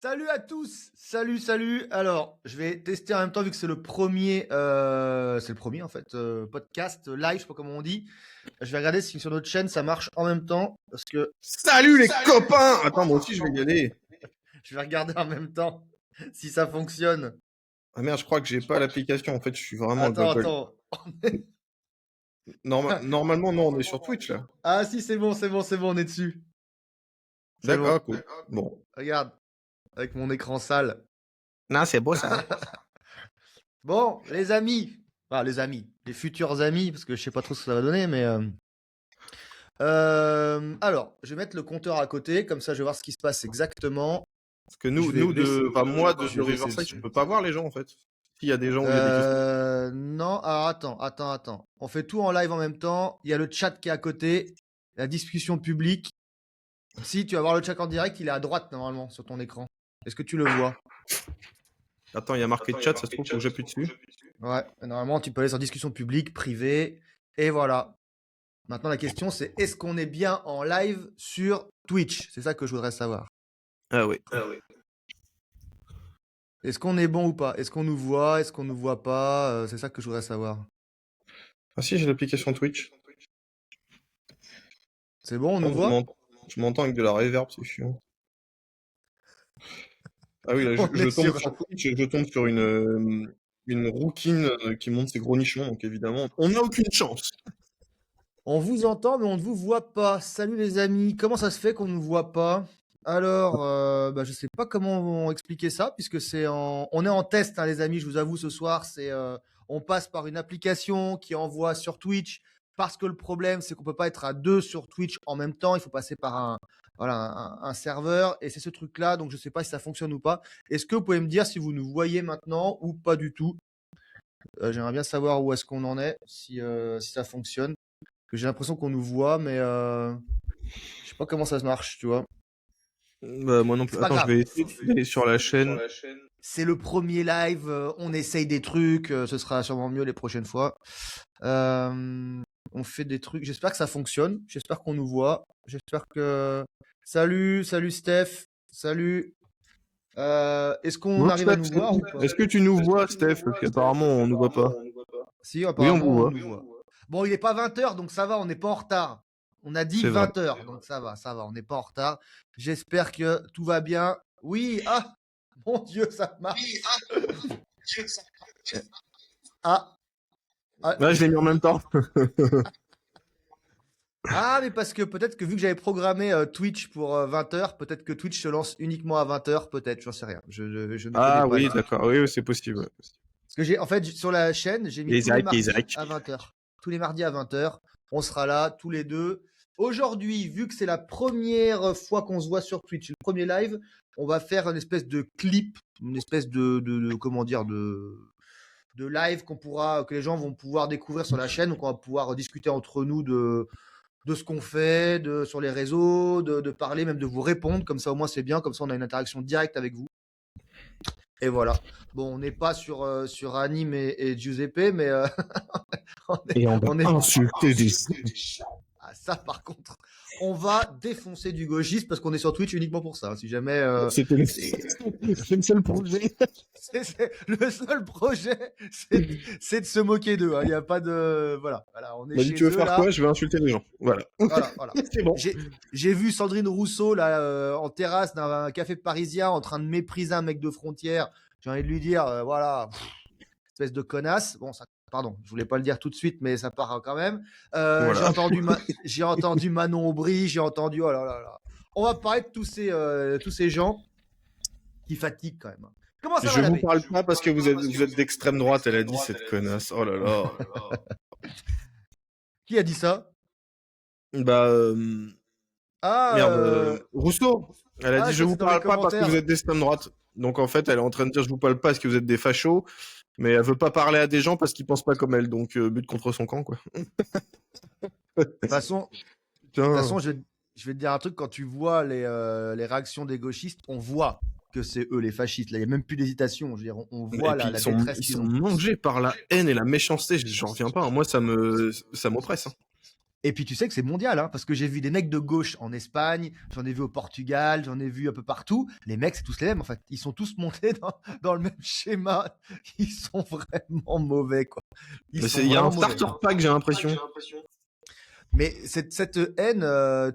Salut à tous! Salut! Alors, je vais tester en même temps vu que c'est le premier en fait, podcast live, je sais pas comment on dit. Je vais regarder si sur notre chaîne ça marche en même temps parce que Salut les copains! Attends, moi aussi je vais y aller. je vais regarder en même temps si ça fonctionne. Ah merde, je crois que j'ai pas l'application. En fait, je suis vraiment le gogol. Attends. Normalement, non, on est sur Twitch là. Ah si, c'est bon, on est dessus. C'est bon. D'accord, cool. Bon. Regarde, avec mon écran sale. Non, c'est beau ça. Bon, les amis, les futurs amis, parce que je sais pas trop ce que ça va donner, mais alors, je vais mettre le compteur à côté, comme ça je vais voir ce qui se passe exactement. Parce que moi de je vais laisser Riverside, je dessus. peux pas voir les gens en fait. S'il y a des gens où il y a des questions. Non, alors attends. On fait tout en live en même temps. Il y a le chat qui est à côté, la discussion publique. Si tu vas voir le chat en direct, il est à droite normalement sur ton écran. Est-ce que tu le vois? Attends, il y a marqué chat, ça se trouve, faut que j'appuie dessus. Ouais, normalement tu peux aller sur discussion publique, privée, et voilà. Maintenant la question c'est est-ce qu'on est bien en live sur Twitch? C'est ça que je voudrais savoir. Ah oui. Est-ce qu'on est bon ou pas? Est-ce qu'on nous voit? Est-ce qu'on nous voit pas? C'est ça que je voudrais savoir. Ah si, j'ai l'application Twitch. C'est bon, on Oh, nous voit? je m'entends avec de la reverb, c'est chiant. Ah oui, là, On je est tombe sur... sur Twitch et je tombe sur une rouquine qui monte ses gros nichons, donc évidemment, on n'a aucune chance. On vous entend, mais on ne vous voit pas. Salut les amis, comment ça se fait qu'on ne nous voit pas? Alors, je sais pas comment expliquer ça, puisque on est en test, hein, les amis, je vous avoue, ce soir, on passe par une application qui envoie sur Twitch, parce que le problème, c'est qu'on peut pas être à deux sur Twitch en même temps, il faut passer par un serveur, et c'est ce truc-là, donc je sais pas si ça fonctionne ou pas. Est-ce que vous pouvez me dire si vous nous voyez maintenant ou pas du tout? J'aimerais bien savoir où est-ce qu'on en est, si ça fonctionne que j'ai l'impression qu'on nous voit, mais je sais pas comment ça se marche, tu vois. Bah, moi non plus. C'est pas Attends, je grave. vais essayer d'aller sur la chaîne. C'est le premier live, on essaye des trucs, ce sera sûrement mieux les prochaines fois. On fait des trucs, j'espère que ça fonctionne, j'espère qu'on nous voit, j'espère que... Salut Steph, salut. Est-ce qu'on Bonjour arrive à Steph, nous voir ou pas? est-ce que tu nous vois, Steph? Parce qu'apparemment, on nous voit pas. Si, Oui, on apparemment, vous on voit. nous voit. Bon, il est pas 20h, donc ça va, on n'est pas en retard. On a dit C'est vrai. 20h, donc ça va, on n'est pas en retard. J'espère que tout va bien. Oui, ah, mon Dieu, ça marche. Ah, ah, Là, je l'ai mis en même temps. ah, mais parce que peut-être que vu que j'avais programmé Twitch pour 20h, peut-être que Twitch se lance uniquement à 20h, peut-être, j'en sais rien. Je ne connais Ah pas oui, Twitch. d'accord. Oui, oui, c'est possible. Ouais. Parce que en fait, sur la chaîne, j'ai mis tous les Isaac, mardis Isaac. à 20h. Tous les mardis à 20h. On sera là, tous les deux. Aujourd'hui, vu que c'est la première fois qu'on se voit sur Twitch, le premier live, on va faire une espèce de clip, une espèce comment dire, de live que les gens vont pouvoir découvrir sur la chaîne. Donc, on va pouvoir discuter entre nous de ce qu'on fait, sur les réseaux, de parler, même de vous répondre. Comme ça, au moins, c'est bien. Comme ça, on a une interaction directe avec vous. Et voilà. Bon, on n'est pas sur Anime et Giuseppe, mais Et on va on est... insulter des... Ah, ça, par contre, on va défoncer du gauchiste parce qu'on est sur Twitch uniquement pour ça. Si jamais. C'était le seul projet. Le seul projet, c'est de se moquer d'eux. Il n'y a pas de. Voilà, on est M'a dit, chez tu veux eux faire là. quoi? Je vais insulter les gens. Voilà. Voilà. C'est bon. J'ai vu Sandrine Rousseau là en terrasse d'un café parisien en train de mépriser un mec de frontière. J'ai envie de lui dire, voilà, espèce de connasse. Bon, ça, pardon, je voulais pas le dire tout de suite, mais ça part quand même. Voilà. J'ai entendu Manon Aubry, j'ai entendu, oh là là là. On va parler de tous ces gens qui fatiguent quand même. Comment ça va Je la vous veille? parle pas parce que vous êtes d'extrême droite, elle a dit, cette connasse. Oh là là. Qui a dit ça? Bah, Ah, merde, Rousseau. Elle a dit, je ça vous c'est dans les parle pas parce que commentaires. vous êtes d'extrême droite. Donc en fait, elle est en train de dire, je vous parle pas parce que vous êtes des fachos, mais elle veut pas parler à des gens parce qu'ils pensent pas comme elle. Donc but contre son camp, quoi. De toute façon, Putain. je vais te dire un truc, quand tu vois les réactions des gauchistes, on voit que c'est eux les fascistes. Là, il n'y a même plus d'hésitation. Je veux dire, on voit Et puis la détresse ils qu'ils sont ont. mangés par la haine et la méchanceté. J'en reviens pas. Moi, ça m'oppresse. Hein. Et puis tu sais que c'est mondial, hein, parce que j'ai vu des mecs de gauche en Espagne, j'en ai vu au Portugal, j'en ai vu un peu partout. Les mecs, c'est tous les mêmes en fait. Ils sont tous montés dans le même schéma. Ils sont vraiment mauvais, quoi. Ils Mais sont il y a un vraiment mauvais. starter pack, j'ai l'impression. Mais cette haine,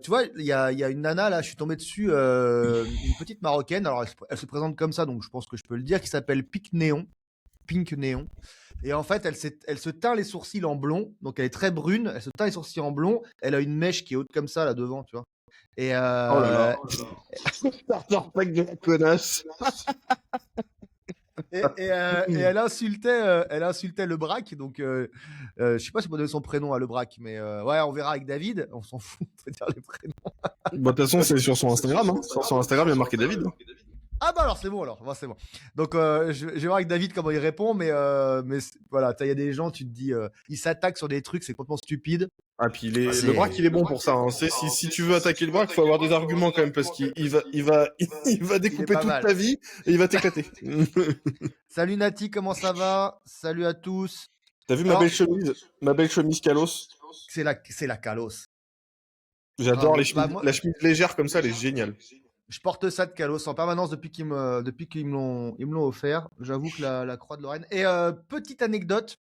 tu vois, il y a une nana là, je suis tombé dessus, une petite marocaine. Alors elle se présente comme ça, donc je pense que je peux le dire, qui s'appelle Pink Néon. Pink Néon. Et en fait, elle se teint les sourcils en blond. Donc, elle est très brune. Elle se teint les sourcils en blond. Elle a une mèche qui est haute comme ça, là devant, tu vois. Et, Oh là là. Starter pack de la connasse. et elle insultait Le Braque. Donc, je sais pas si on peut donner son prénom à Le Braque, mais ouais, on verra avec David. On s'en fout, on peut dire les prénoms. Bah, de toute façon, c'est sur son Instagram. Hein. Sur son Instagram, il y a marqué David. Ah bah alors c'est bon alors, c'est bon. Donc je vais voir avec David comment il répond, mais voilà, il y a des gens, tu te dis, ils s'attaquent sur des trucs, c'est complètement stupide. Ah, puis le Braque, il est bon pour ça. Hein. Si tu veux attaquer le Braque, il faut avoir des arguments quand même, parce qu'il va découper pas toute mal. ta vie et il va t'éclater. Salut Nati, comment ça va? Salut à tous. T'as vu Alors, ma belle chemise Kalos? c'est la Kalos. J'adore Bravo. les chemises, Moi, la chemise légère comme ça, elle est géniale. je porte ça de Kalos en permanence depuis qu'ils me l'ont offert. J'avoue que la Croix de Lorraine. Et petite anecdote,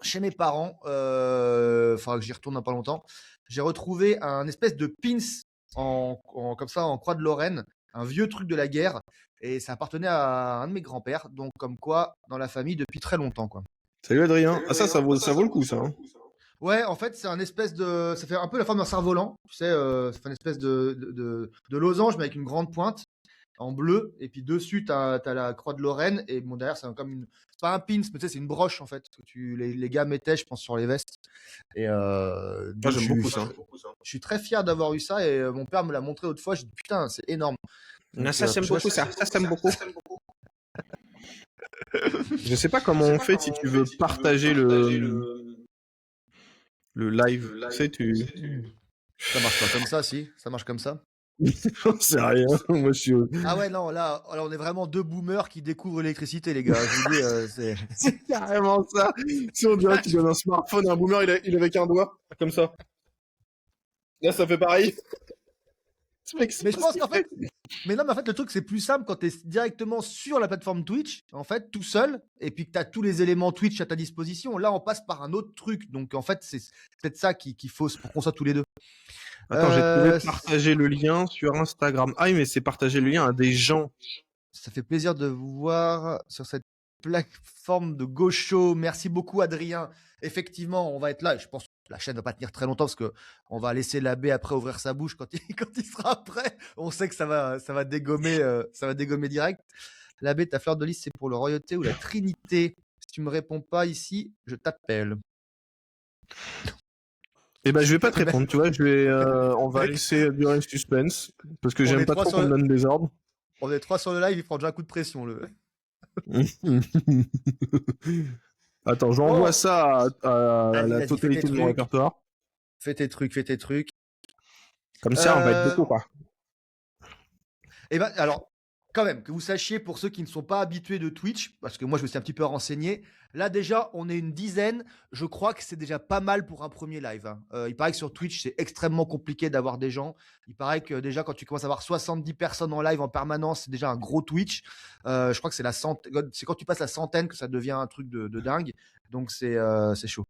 chez mes parents, faudra que j'y retourne dans pas longtemps, j'ai retrouvé un espèce de pins comme ça en Croix de Lorraine, un vieux truc de la guerre, et ça appartenait à un de mes grands-pères, donc comme quoi dans la famille depuis très longtemps, quoi. Salut Adrien. Ah, ça vaut le coup, ça. Hein. Ouais, en fait, c'est un espèce de. Ça fait un peu la forme d'un cerf-volant, tu sais, ça fait une espèce de losange, mais avec une grande pointe en bleu. Et puis dessus, t'as la croix de Lorraine. Et bon, derrière, c'est comme une. C'est pas un pins, mais tu sais, c'est une broche, en fait, que les gars mettaient, je pense, sur les vestes. Et Ah, donc, j'aime beaucoup ça. je suis très fier d'avoir eu ça. Et mon père me l'a montré autrefois. Fois. J'ai dit, putain, c'est énorme. Ah, ça, j'aime je sais pas beaucoup si- ça. Ça, j'aime beaucoup. Je sais pas comment on fait si tu veux partager le live. Tu sais, Ça marche pas comme ça, si. Ça marche comme ça. J'en sais rien. Moi, je suis. Ah ouais, non, là, on est vraiment deux boomers qui découvrent l'électricité, les gars. Je vous dis, c'est. C'est carrément ça. Si on dirait qu'il donne un smartphone à un boomer, il avait qu'un doigt, comme ça. Là, ça fait pareil. Ce mec, Mais je pense qu'en fait. Mais non, mais en fait, le truc, c'est plus simple quand tu es directement sur la plateforme Twitch, en fait, tout seul, et puis que tu as tous les éléments Twitch à ta disposition. Là, on passe par un autre truc. Donc, en fait, c'est peut-être ça qu'il faut pour qu'on soit tous les deux. Attends, j'ai trouvé partager le lien sur Instagram. Ah oui, mais c'est partager le lien à des gens. Ça fait plaisir de vous voir sur cette plateforme de gaucho. Merci beaucoup, Adrien. Effectivement, on va être là. Je pense que la chaîne va pas tenir très longtemps parce que on va laisser l'abbé après ouvrir sa bouche quand il sera prêt. On sait que ça va dégommer direct. L'abbé, ta fleur de lys, c'est pour le royauté ou la Trinité? Si tu me réponds pas ici, je t'appelle. Eh ben, je vais pas te répondre, tu vois. On va laisser durer le suspense parce que j'aime pas trop qu'on me donne des ordres. On est trois sur le live, il prend déjà un coup de pression, le. Attends, j'envoie ça à la totalité de mon répertoire. Fais tes trucs. Comme ça, on va être beaucoup, quoi. Eh ben, alors, quand même, que vous sachiez, pour ceux qui ne sont pas habitués de Twitch, parce que moi, je me suis un petit peu renseigné, là, déjà, on est une dizaine. Je crois que c'est déjà pas mal pour un premier live. Hein. Il paraît que sur Twitch, c'est extrêmement compliqué d'avoir des gens. Il paraît que déjà, quand tu commences à avoir 70 personnes en live en permanence, c'est déjà un gros Twitch. Je crois que c'est quand tu passes la centaine que ça devient un truc de dingue. Donc, c'est chaud.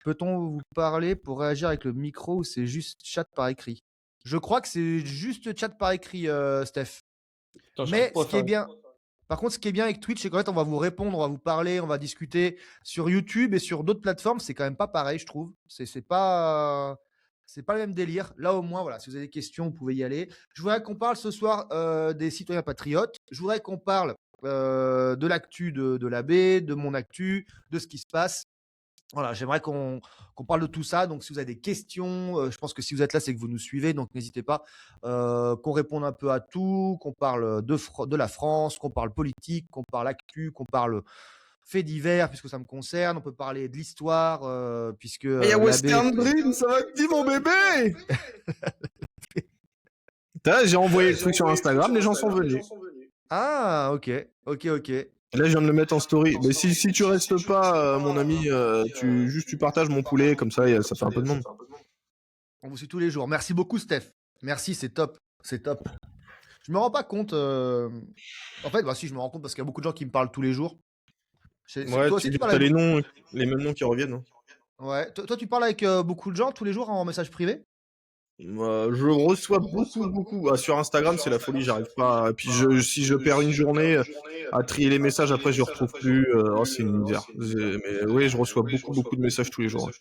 Peut-on vous parler pour réagir avec le micro ou c'est juste chat par écrit? Je crois que c'est juste chat par écrit, Steph. Attends, mais ce qui est bien, par contre, ce qui est bien avec Twitch, c'est qu'en fait, on va vous répondre, on va vous parler, on va discuter. Sur YouTube et sur d'autres plateformes, c'est quand même pas pareil, je trouve. C'est pas le même délire. Là, au moins, voilà, si vous avez des questions, vous pouvez y aller. Je voudrais qu'on parle ce soir des citoyens patriotes. Je voudrais qu'on parle de l'actu de l'abbé, de mon actu, de ce qui se passe. Voilà, j'aimerais qu'on parle de tout ça. Donc, si vous avez des questions, je pense que si vous êtes là, c'est que vous nous suivez. Donc, n'hésitez pas qu'on réponde un peu à tout, qu'on parle de la France, qu'on parle politique, qu'on parle actu, qu'on parle faits divers, puisque ça me concerne. On peut parler de l'histoire, puisque... Il y a Western Dream, ça va te dire, mon bébé. J'ai envoyé le truc sur Instagram, les gens sont venus. Ah, ok. Là, je viens de le mettre en story. Mais si tu restes pas, mon ami, tu partages mon poulet, comme ça fait un peu de monde. On vous suit tous les jours. Merci beaucoup, Steph. Merci, c'est top. C'est top. Je me rends pas compte. En fait, bah si, je me rends compte parce qu'il y a beaucoup de gens qui me parlent tous les jours. Ouais, Toi aussi, tu parles t'as avec... les mêmes noms qui reviennent. Hein. Ouais. Toi, tu parles avec beaucoup de gens tous les jours en message privé? Je reçois beaucoup. Ah, sur Instagram, c'est la folie, j'arrive pas. Et puis si je perds une journée à trier les messages, après je retrouve plus. Oh, c'est une misère. Mais oui, je reçois beaucoup de messages tous les jours. Ouais.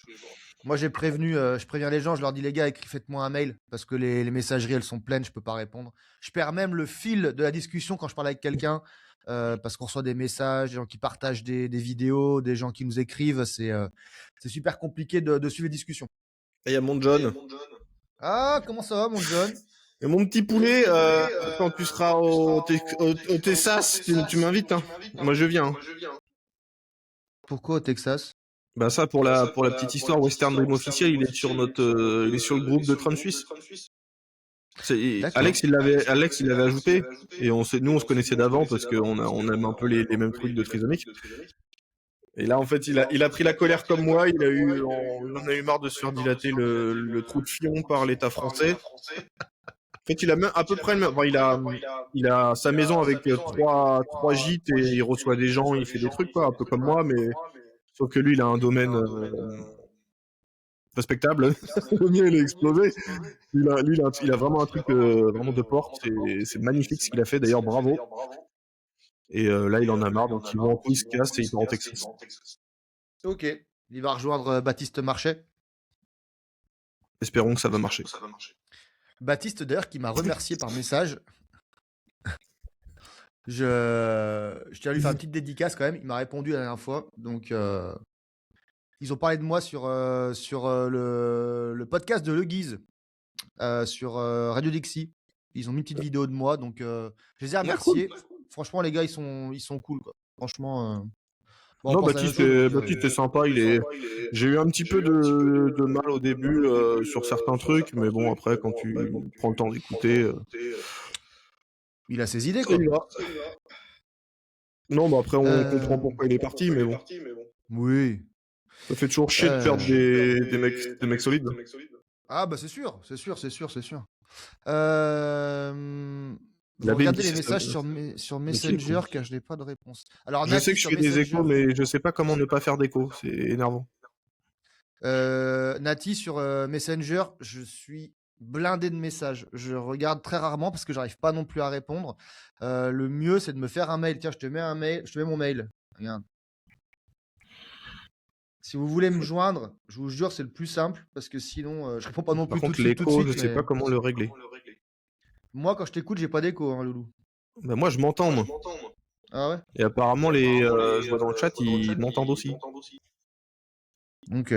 Moi, je préviens les gens, je leur dis, les gars, faites-moi un mail parce que les messageries, elles sont pleines, je peux pas répondre. Je perds même le fil de la discussion quand je parle avec quelqu'un parce qu'on reçoit des messages, des gens qui partagent des vidéos, des gens qui nous écrivent. C'est super compliqué de suivre les discussions. Et il y a mon John. Ah, comment ça va, mon John? Et mon petit poulet, quand tu seras au Texas, tu m'invites. Hein. Moi, je viens. Hein. Pourquoi au Texas? Bah ça pour la petite histoire, Western Dream officiel, il est sur il est sur le groupe de Trump Suisse. D'accord. Alex il l'avait ajouté et nous on se connaissait d'avant parce qu'on aime un peu les mêmes trucs de trisomique. Et là en fait il a pris la colère comme moi, il en a eu marre de se faire dilater le trou de fion par l'État français. En fait il a même à peu près le même, enfin, il a sa maison avec trois gîtes et il reçoit des gens, il fait des trucs quoi, un peu comme moi, mais sauf que lui il a un domaine respectable. Le mien, il a explosé. Il a vraiment un truc vraiment de porte. C'est magnifique ce qu'il a fait. D'ailleurs, bravo. Et là, il en a marre. Donc, il va en couille, il se casse et il part en Texas. Ok. Il va rejoindre Baptiste Marchais. Espérons que ça va marcher. Baptiste, d'ailleurs, qui m'a remercié par message. Je tiens à lui faire une petite dédicace quand même. Il m'a répondu la dernière fois. Donc, ils ont parlé de moi sur le podcast de Le Guise, sur Radio Dixie. Ils ont mis une petite vidéo de moi. Donc, je les ai remerciés. Franchement, les gars, ils sont cool, quoi. Franchement. Bon, non, Baptiste est sympa. J'ai eu un petit peu de mal au début sur certains trucs, mais bon, après, quand tu prends le temps d'écouter. Il a ses idées, quoi. Non, bah après, on comprend pourquoi il est parti, mais bon. Oui. Ça fait toujours chier de perdre des mecs solides. Ah, bah, c'est sûr. Il avait Regardez les messages sur Messenger car je n'ai pas de réponse. Alors, je sais que je fais des échos, mais je sais pas comment ne pas faire d'écho. C'est énervant. Nati sur Messenger, je suis blindé de messages. Je regarde très rarement parce que j'arrive pas non plus à répondre. Le mieux, c'est de me faire un mail. Tiens, je te mets mon mail. Regarde. Si vous voulez me joindre, je vous jure, c'est le plus simple parce que sinon, je réponds pas non plus tout de suite. Par contre, l'écho, je sais pas comment le régler. Moi, quand je t'écoute, j'ai pas d'écho, hein, Loulou. Bah moi, je m'entends, moi. Ah ouais? Et apparemment, je vois dans le chat, ils m'entendent aussi. Ok.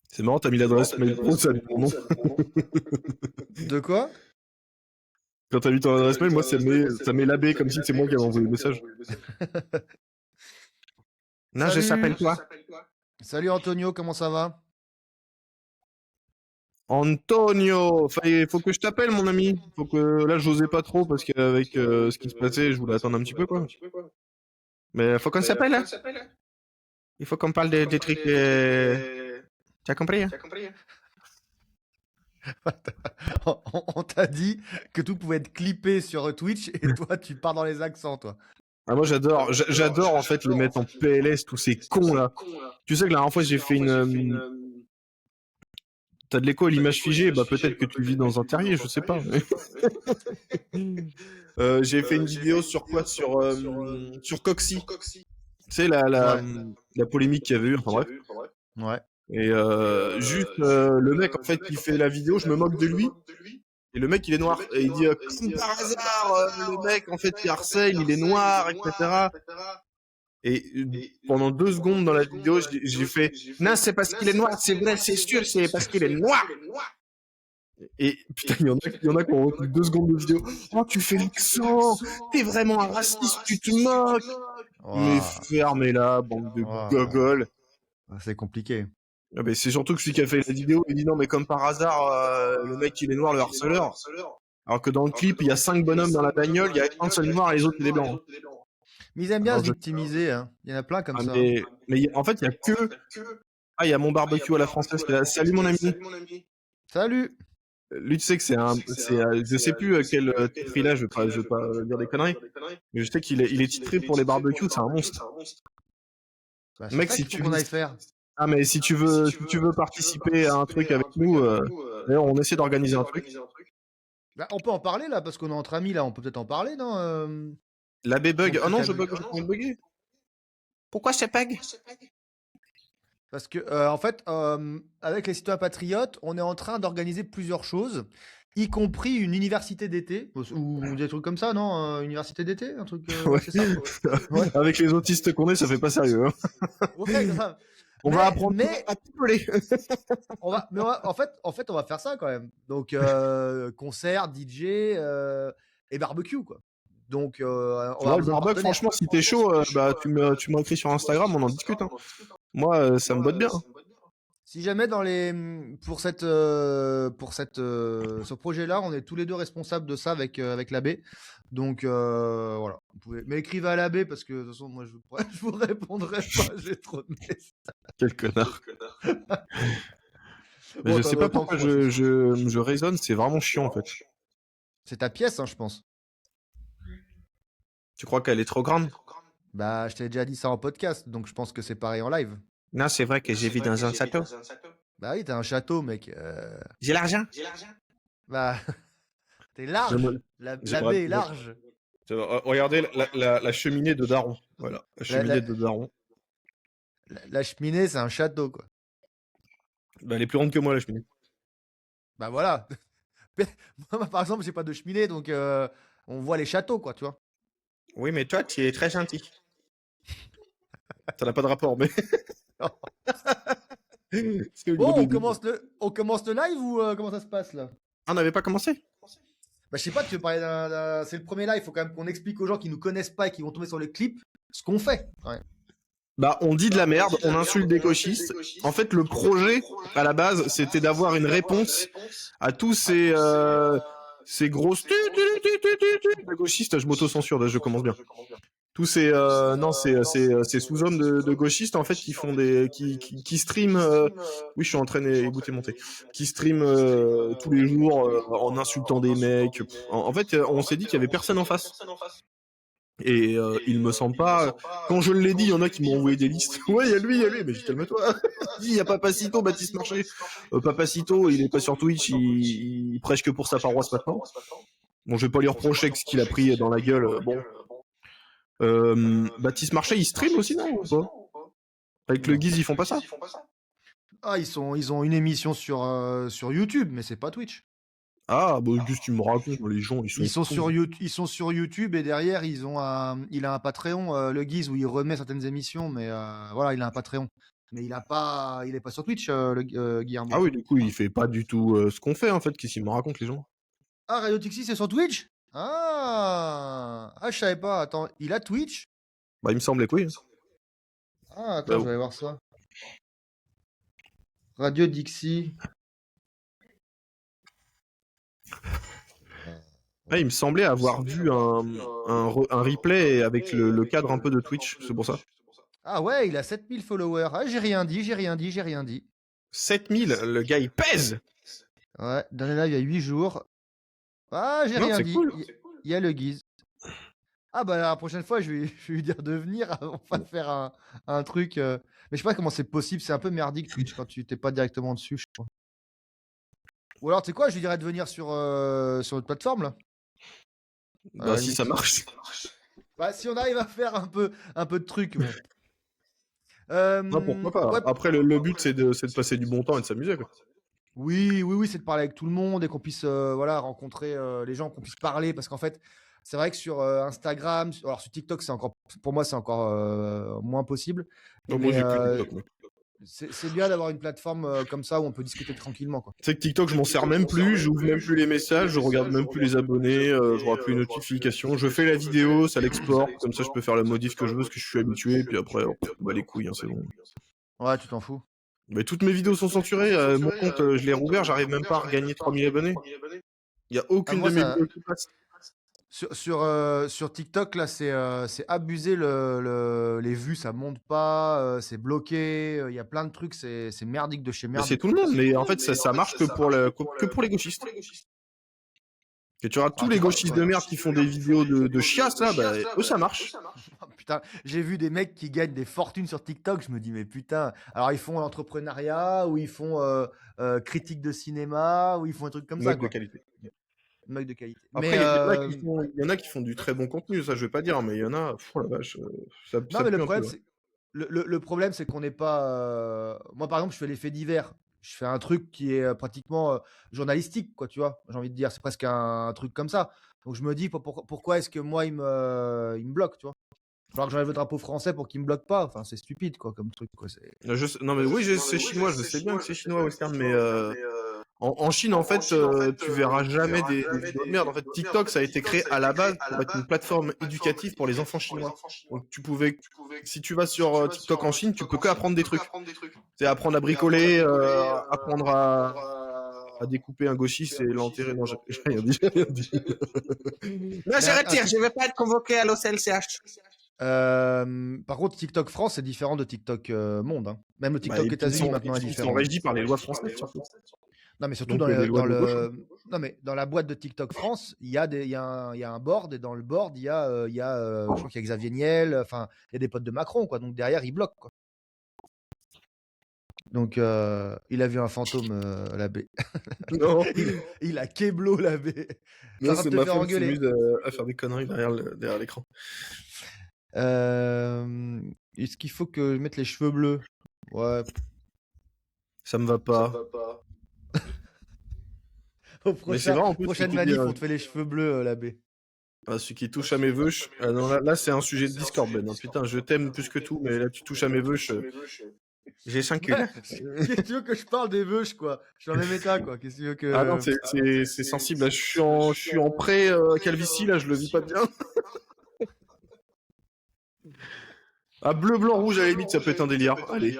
C'est marrant, t'as mis l'adresse mail pro, ça dit mon nom. De quoi? Quand t'as mis ton adresse mail, moi, ça met l'abbé comme si c'est moi qui avais envoyé le message. Non, je s'appelle toi. Salut Antonio, comment ça va? Antonio, il faut que je t'appelle, mon ami. Faut que là, j'osais pas trop parce qu'avec ce qui se passait, je voulais attendre un petit peu, quoi. Mais faut qu'on s'appelle, hein. Il faut qu'on parle des trucs. Tu as compris, hein? On t'a dit que tout pouvait être clippé sur Twitch et toi, tu pars dans les accents, toi. Ah, moi, j'adore en fait les mettre en PLS, tous ces cons là. Tu sais que la dernière fois, j'ai fait T'as de l'écho à l'image figée, bah peut-être que tu vis dans un terrier, je sais pas. J'ai fait une vidéo sur quoi? Sur Coxy. Tu sais, la polémique qu'il y avait eu, enfin bref. Ouais. Et juste le mec en fait qui fait la vidéo, je me moque de lui. Et le mec il est noir. Et il dit comme par hasard, le mec en fait qui harcèle, il est noir, etc. Et pendant 2 secondes dans la vidéo, j'ai fait non, c'est parce qu'il est noir, c'est vrai, c'est sûr, c'est parce qu'il est noir. Et putain, il y en a qui ont retenu 2 secondes de vidéo. Oh, tu fais l'accent, t'es vraiment un raciste, tu te moques. Wow. Mais fermez-la, bande de gogoles. C'est compliqué. Ah bah, c'est surtout que celui qui a fait la vidéo, il dit non, mais comme par hasard, le mec il est noir, le harceleur. Alors que dans le clip, il y a 5 bonhommes dans la bagnole, il y a un seul noir et les autres c'est des blancs. Mais ils aiment bien se victimiser, hein. Il y en a plein comme ça. Mais en fait, il y a que Ah, il y a mon barbecue à la française qui est là. Salut mon ami. Salut. Lui, tu sais que je sais plus quel titre il a, je vais pas dire des conneries. Mais je sais il est titré pour les barbecues, c'est un monstre. Bah, c'est Mec, ça si qu'il faut tu qu'on aille faire. ah mais si tu veux participer à un truc avec nous, d'ailleurs on essaie d'organiser un truc. Bah, on peut en parler là, parce qu'on est entre amis là, on peut peut-être en parler, non L'abbé Ton bug. Oh truc non, à... je bug, j'ai pas envie de bugger. Pourquoi je bug? Parce que, en fait, avec les citoyens patriotes, on est en train d'organiser plusieurs choses, y compris une université d'été, ou des trucs comme ça, non Université d'été, un truc, Ouais. ouais, c'est ça. Ouais, Avec les autistes qu'on est, ça fait pas sérieux. Hein. ouais, grave. On va apprendre Mais à picoler. en fait, on va faire ça quand même. Donc, concert, DJ et barbecue, quoi. Donc, on Tu va vois, avoir le besoin de barbecue, partenaires. franchement, si t'es chaud, bah tu m'écris sur Instagram, on en discute. Hein. Moi, ça me botte bien. Hein. Si jamais ce projet-là, on est tous les deux responsables de ça avec l'abbé. Donc voilà. Mais écrivez à l'abbé parce que de toute façon, moi je vous répondrai pas. J'ai trop de messages. Quel connard. Mais Bon, je t'en sais as pas autant que pourquoi moi, c'est sûr. je raisonne, c'est vraiment chiant en fait. C'est ta pièce, hein, je pense. Tu crois qu'elle est trop grande? Bah, je t'ai déjà dit ça en podcast, donc je pense que c'est pareil en live. Non, c'est vrai que j'ai vu dans un château. Bah oui, t'as un château, mec. J'ai l'argent. Bah, t'es J'aimerais- large. j'aimerais- L'abbé est large. Regardez la cheminée de Daron. Voilà, la La, la- cheminée de Daron. la cheminée, c'est un château, quoi. Bah, elle est plus ronde que moi, la cheminée. Bah voilà. Moi, par exemple, j'ai pas de cheminée, donc on voit les châteaux, quoi, tu vois. Oui, mais toi, tu es très gentil. Ça n'a pas de rapport, mais. C'est au niveau Bon, des on deux. commence le live ou comment ça se passe là? Ah, on n'avait pas commencé? Bah, je sais pas, tu veux parler c'est le premier live, faut quand même qu'on explique aux gens qui nous connaissent pas et qui vont tomber sur le clip ce qu'on fait. Ouais. Bah, on dit de la merde, on insulte des gauchistes. En fait, le projet, à la base, c'était d'avoir une réponse à tous ces grosses de gauchistes. Je m'auto-censure, là, je commence bien. Tous ces sous-hommes de gauchistes, en fait, qui font qui streament, oui, je suis en train d'écouter monter, qui streament tous les jours en insultant des mecs. En fait, on s'est dit qu'il y avait personne en face. Et il me semble pas. Quand je l'ai dit, il y en a qui m'ont envoyé des listes. Ouais, il y a lui. Mais calme-toi. Il y a Papacito, Baptiste Marché. Papacito, il est pas sur Twitch, il prêche que pour sa paroisse maintenant. Bon, je vais pas lui reprocher ce qu'il a pris dans la gueule. Bon. Baptiste Marché, il stream aussi, non ou pas? Avec le Guise, ils font pas ça? Ah, ils ont une émission sur YouTube, mais c'est pas Twitch. Ah, bah juste tu me racontes, les gens, ils sont ils sont sur YouTube et derrière il a un Patreon, le Guise, où il remet certaines émissions, mais voilà, il a un Patreon. Mais il est pas sur Twitch, Guillermo. Ah oui, du coup, il fait pas du tout ce qu'on fait en fait, qu'est-ce qu'ils me racontent les gens? Ah, Radio Tixi, c'est sur Twitch? Je savais pas. Attends, il a Twitch? Bah, il me semblait que oui. Ah, attends, je vais aller voir ça. Radio Dixie. Ah, il me semblait avoir vu un replay avec le cadre un peu de Twitch, c'est pour ça. Ah ouais, il a 7000 followers. Ah, j'ai rien dit. 7000, le gars il pèse! Ouais, dernier live il y a 8 jours. Ah, j'ai Non, rien c'est dit. cool. Il y a le Guise. Ah bah la prochaine fois, je vais lui dire de venir. On va faire un truc. Mais je sais pas comment c'est possible. C'est un peu merdique Twitch quand tu t'es pas directement dessus, je crois. Ou alors, tu sais quoi, je lui dirais de venir sur notre plateforme là. Bah, si ça marche. Bah, si on arrive à faire un peu de trucs. Bon. Non, pourquoi pas. Ouais. Après, le but, c'est de passer du bon temps et de s'amuser, quoi. Oui, c'est de parler avec tout le monde et qu'on puisse voilà, rencontrer les gens, qu'on puisse parler. Parce qu'en fait, c'est vrai que sur Instagram, alors sur TikTok, pour moi, c'est encore moins possible. Non, Mais moi, j'ai plus de TikTok, moi. c'est bien d'avoir une plateforme comme ça où on peut discuter tranquillement, quoi. Tu sais que TikTok, je m'en sers même plus, j'ouvre même plus les messages, je regarde même plus les abonnés, je vois plus les notifications, je fais la vidéo, ça l'exporte, comme ça je peux faire la modif que je veux, parce que je suis habitué, puis après, bah les couilles, hein, c'est bon. Ouais, tu t'en fous. Mais toutes mes vidéos sont censurées, mon compte, je l'ai rouvert, j'arrive même pas à regagner 3000 abonnés. Il y a aucune moi, de mes ça- vidéos qui passe. Sur TikTok, là, c'est abusé les vues, ça monte pas, c'est bloqué, il y a plein de trucs, c'est merdique de chez Mais c'est merdique, tout le quoi. monde, mais en fait, ça marche que pour les gauchistes. Que tu auras Ah, tous les gauchistes de ouais. merde qui font des vidéos de chiasse, là, bah, eux, ça marche. Putain, j'ai vu des mecs qui gagnent des fortunes sur TikTok, je me dis, mais putain, alors ils font l'entrepreneuriat, ou ils font critique de cinéma, ou ils font un truc comme ça, Mec de quoi. qualité. Mec de qualité. Après, Mais il y en a qui font du très bon contenu, ça, je vais pas dire, mais il y en a, oh la vache, non, ça mais le pue un peu, problème, hein. c'est le problème, c'est qu'on n'est pas. Moi, par exemple, je fais les faits divers. Je fais un truc qui est pratiquement journalistique, quoi, tu vois. J'ai envie de dire, c'est presque un truc comme ça. Donc je me dis, pourquoi est-ce que moi, il me bloque, tu vois. Il va falloir que j'enlève le drapeau français pour qu'il me bloque pas. Enfin, c'est stupide, quoi, comme truc, quoi. Non, mais oui, c'est chinois, je sais bien que c'est chinois, Western, mais en Chine, en fait, tu verras jamais des vidéos de merde. En fait, TikTok, ça a été créé à la base pour être une plateforme éducative pour les enfants chinois. Donc, si tu vas sur TikTok en Chine, tu peux que apprendre des trucs. C'est apprendre à bricoler, apprendre à découper un gauchiste et l'enterrer. Non, j'ai rien dit, j'ai rien dit. Non, Mais je retire, je ne vais pas être convoqué à l'OCLCH. par contre, TikTok France, c'est différent de TikTok monde, hein. Même le Bah, TikTok États-Unis maintenant est ils sont différent. régis par les lois françaises, surtout. Non, mais surtout Donc, les lois de gauche, hein. non, mais dans la boîte de TikTok France, il y a un board, et dans le board, je crois qu'il y a Xavier Niel, enfin, il y a des potes de Macron, quoi. Donc derrière, ils bloquent, quoi. Donc, il a vu un fantôme, l'abbé. Non, Il a keblo, l'abbé. non, Ça va c'est te ma faire femme qui engueuler. s'amuse à faire des conneries derrière l'écran. Est-ce qu'il faut que je mette les cheveux bleus? Ouais. Ça me va pas. Au Mais c'est vrai, en plus, prochaine ce qui manif, dit, on te fait les cheveux bleus, l'abbé. celui qui touche à mes veuches. Ah non, là c'est un sujet de Discord, Ben. Hein. Putain, je t'aime plus que tout, mais là, tu touches à mes veuches. J'ai 5 culs. Qu'est-ce que tu veux que je parle des veuches, quoi? Je suis en même état, quoi. Qu'est-ce que tu veux que. Ah non, c'est sensible. Là, je suis en pré-calvitie, là, je le vis pas bien. Ah, bleu, blanc, rouge, à la limite, ça peut être un délire. Allez,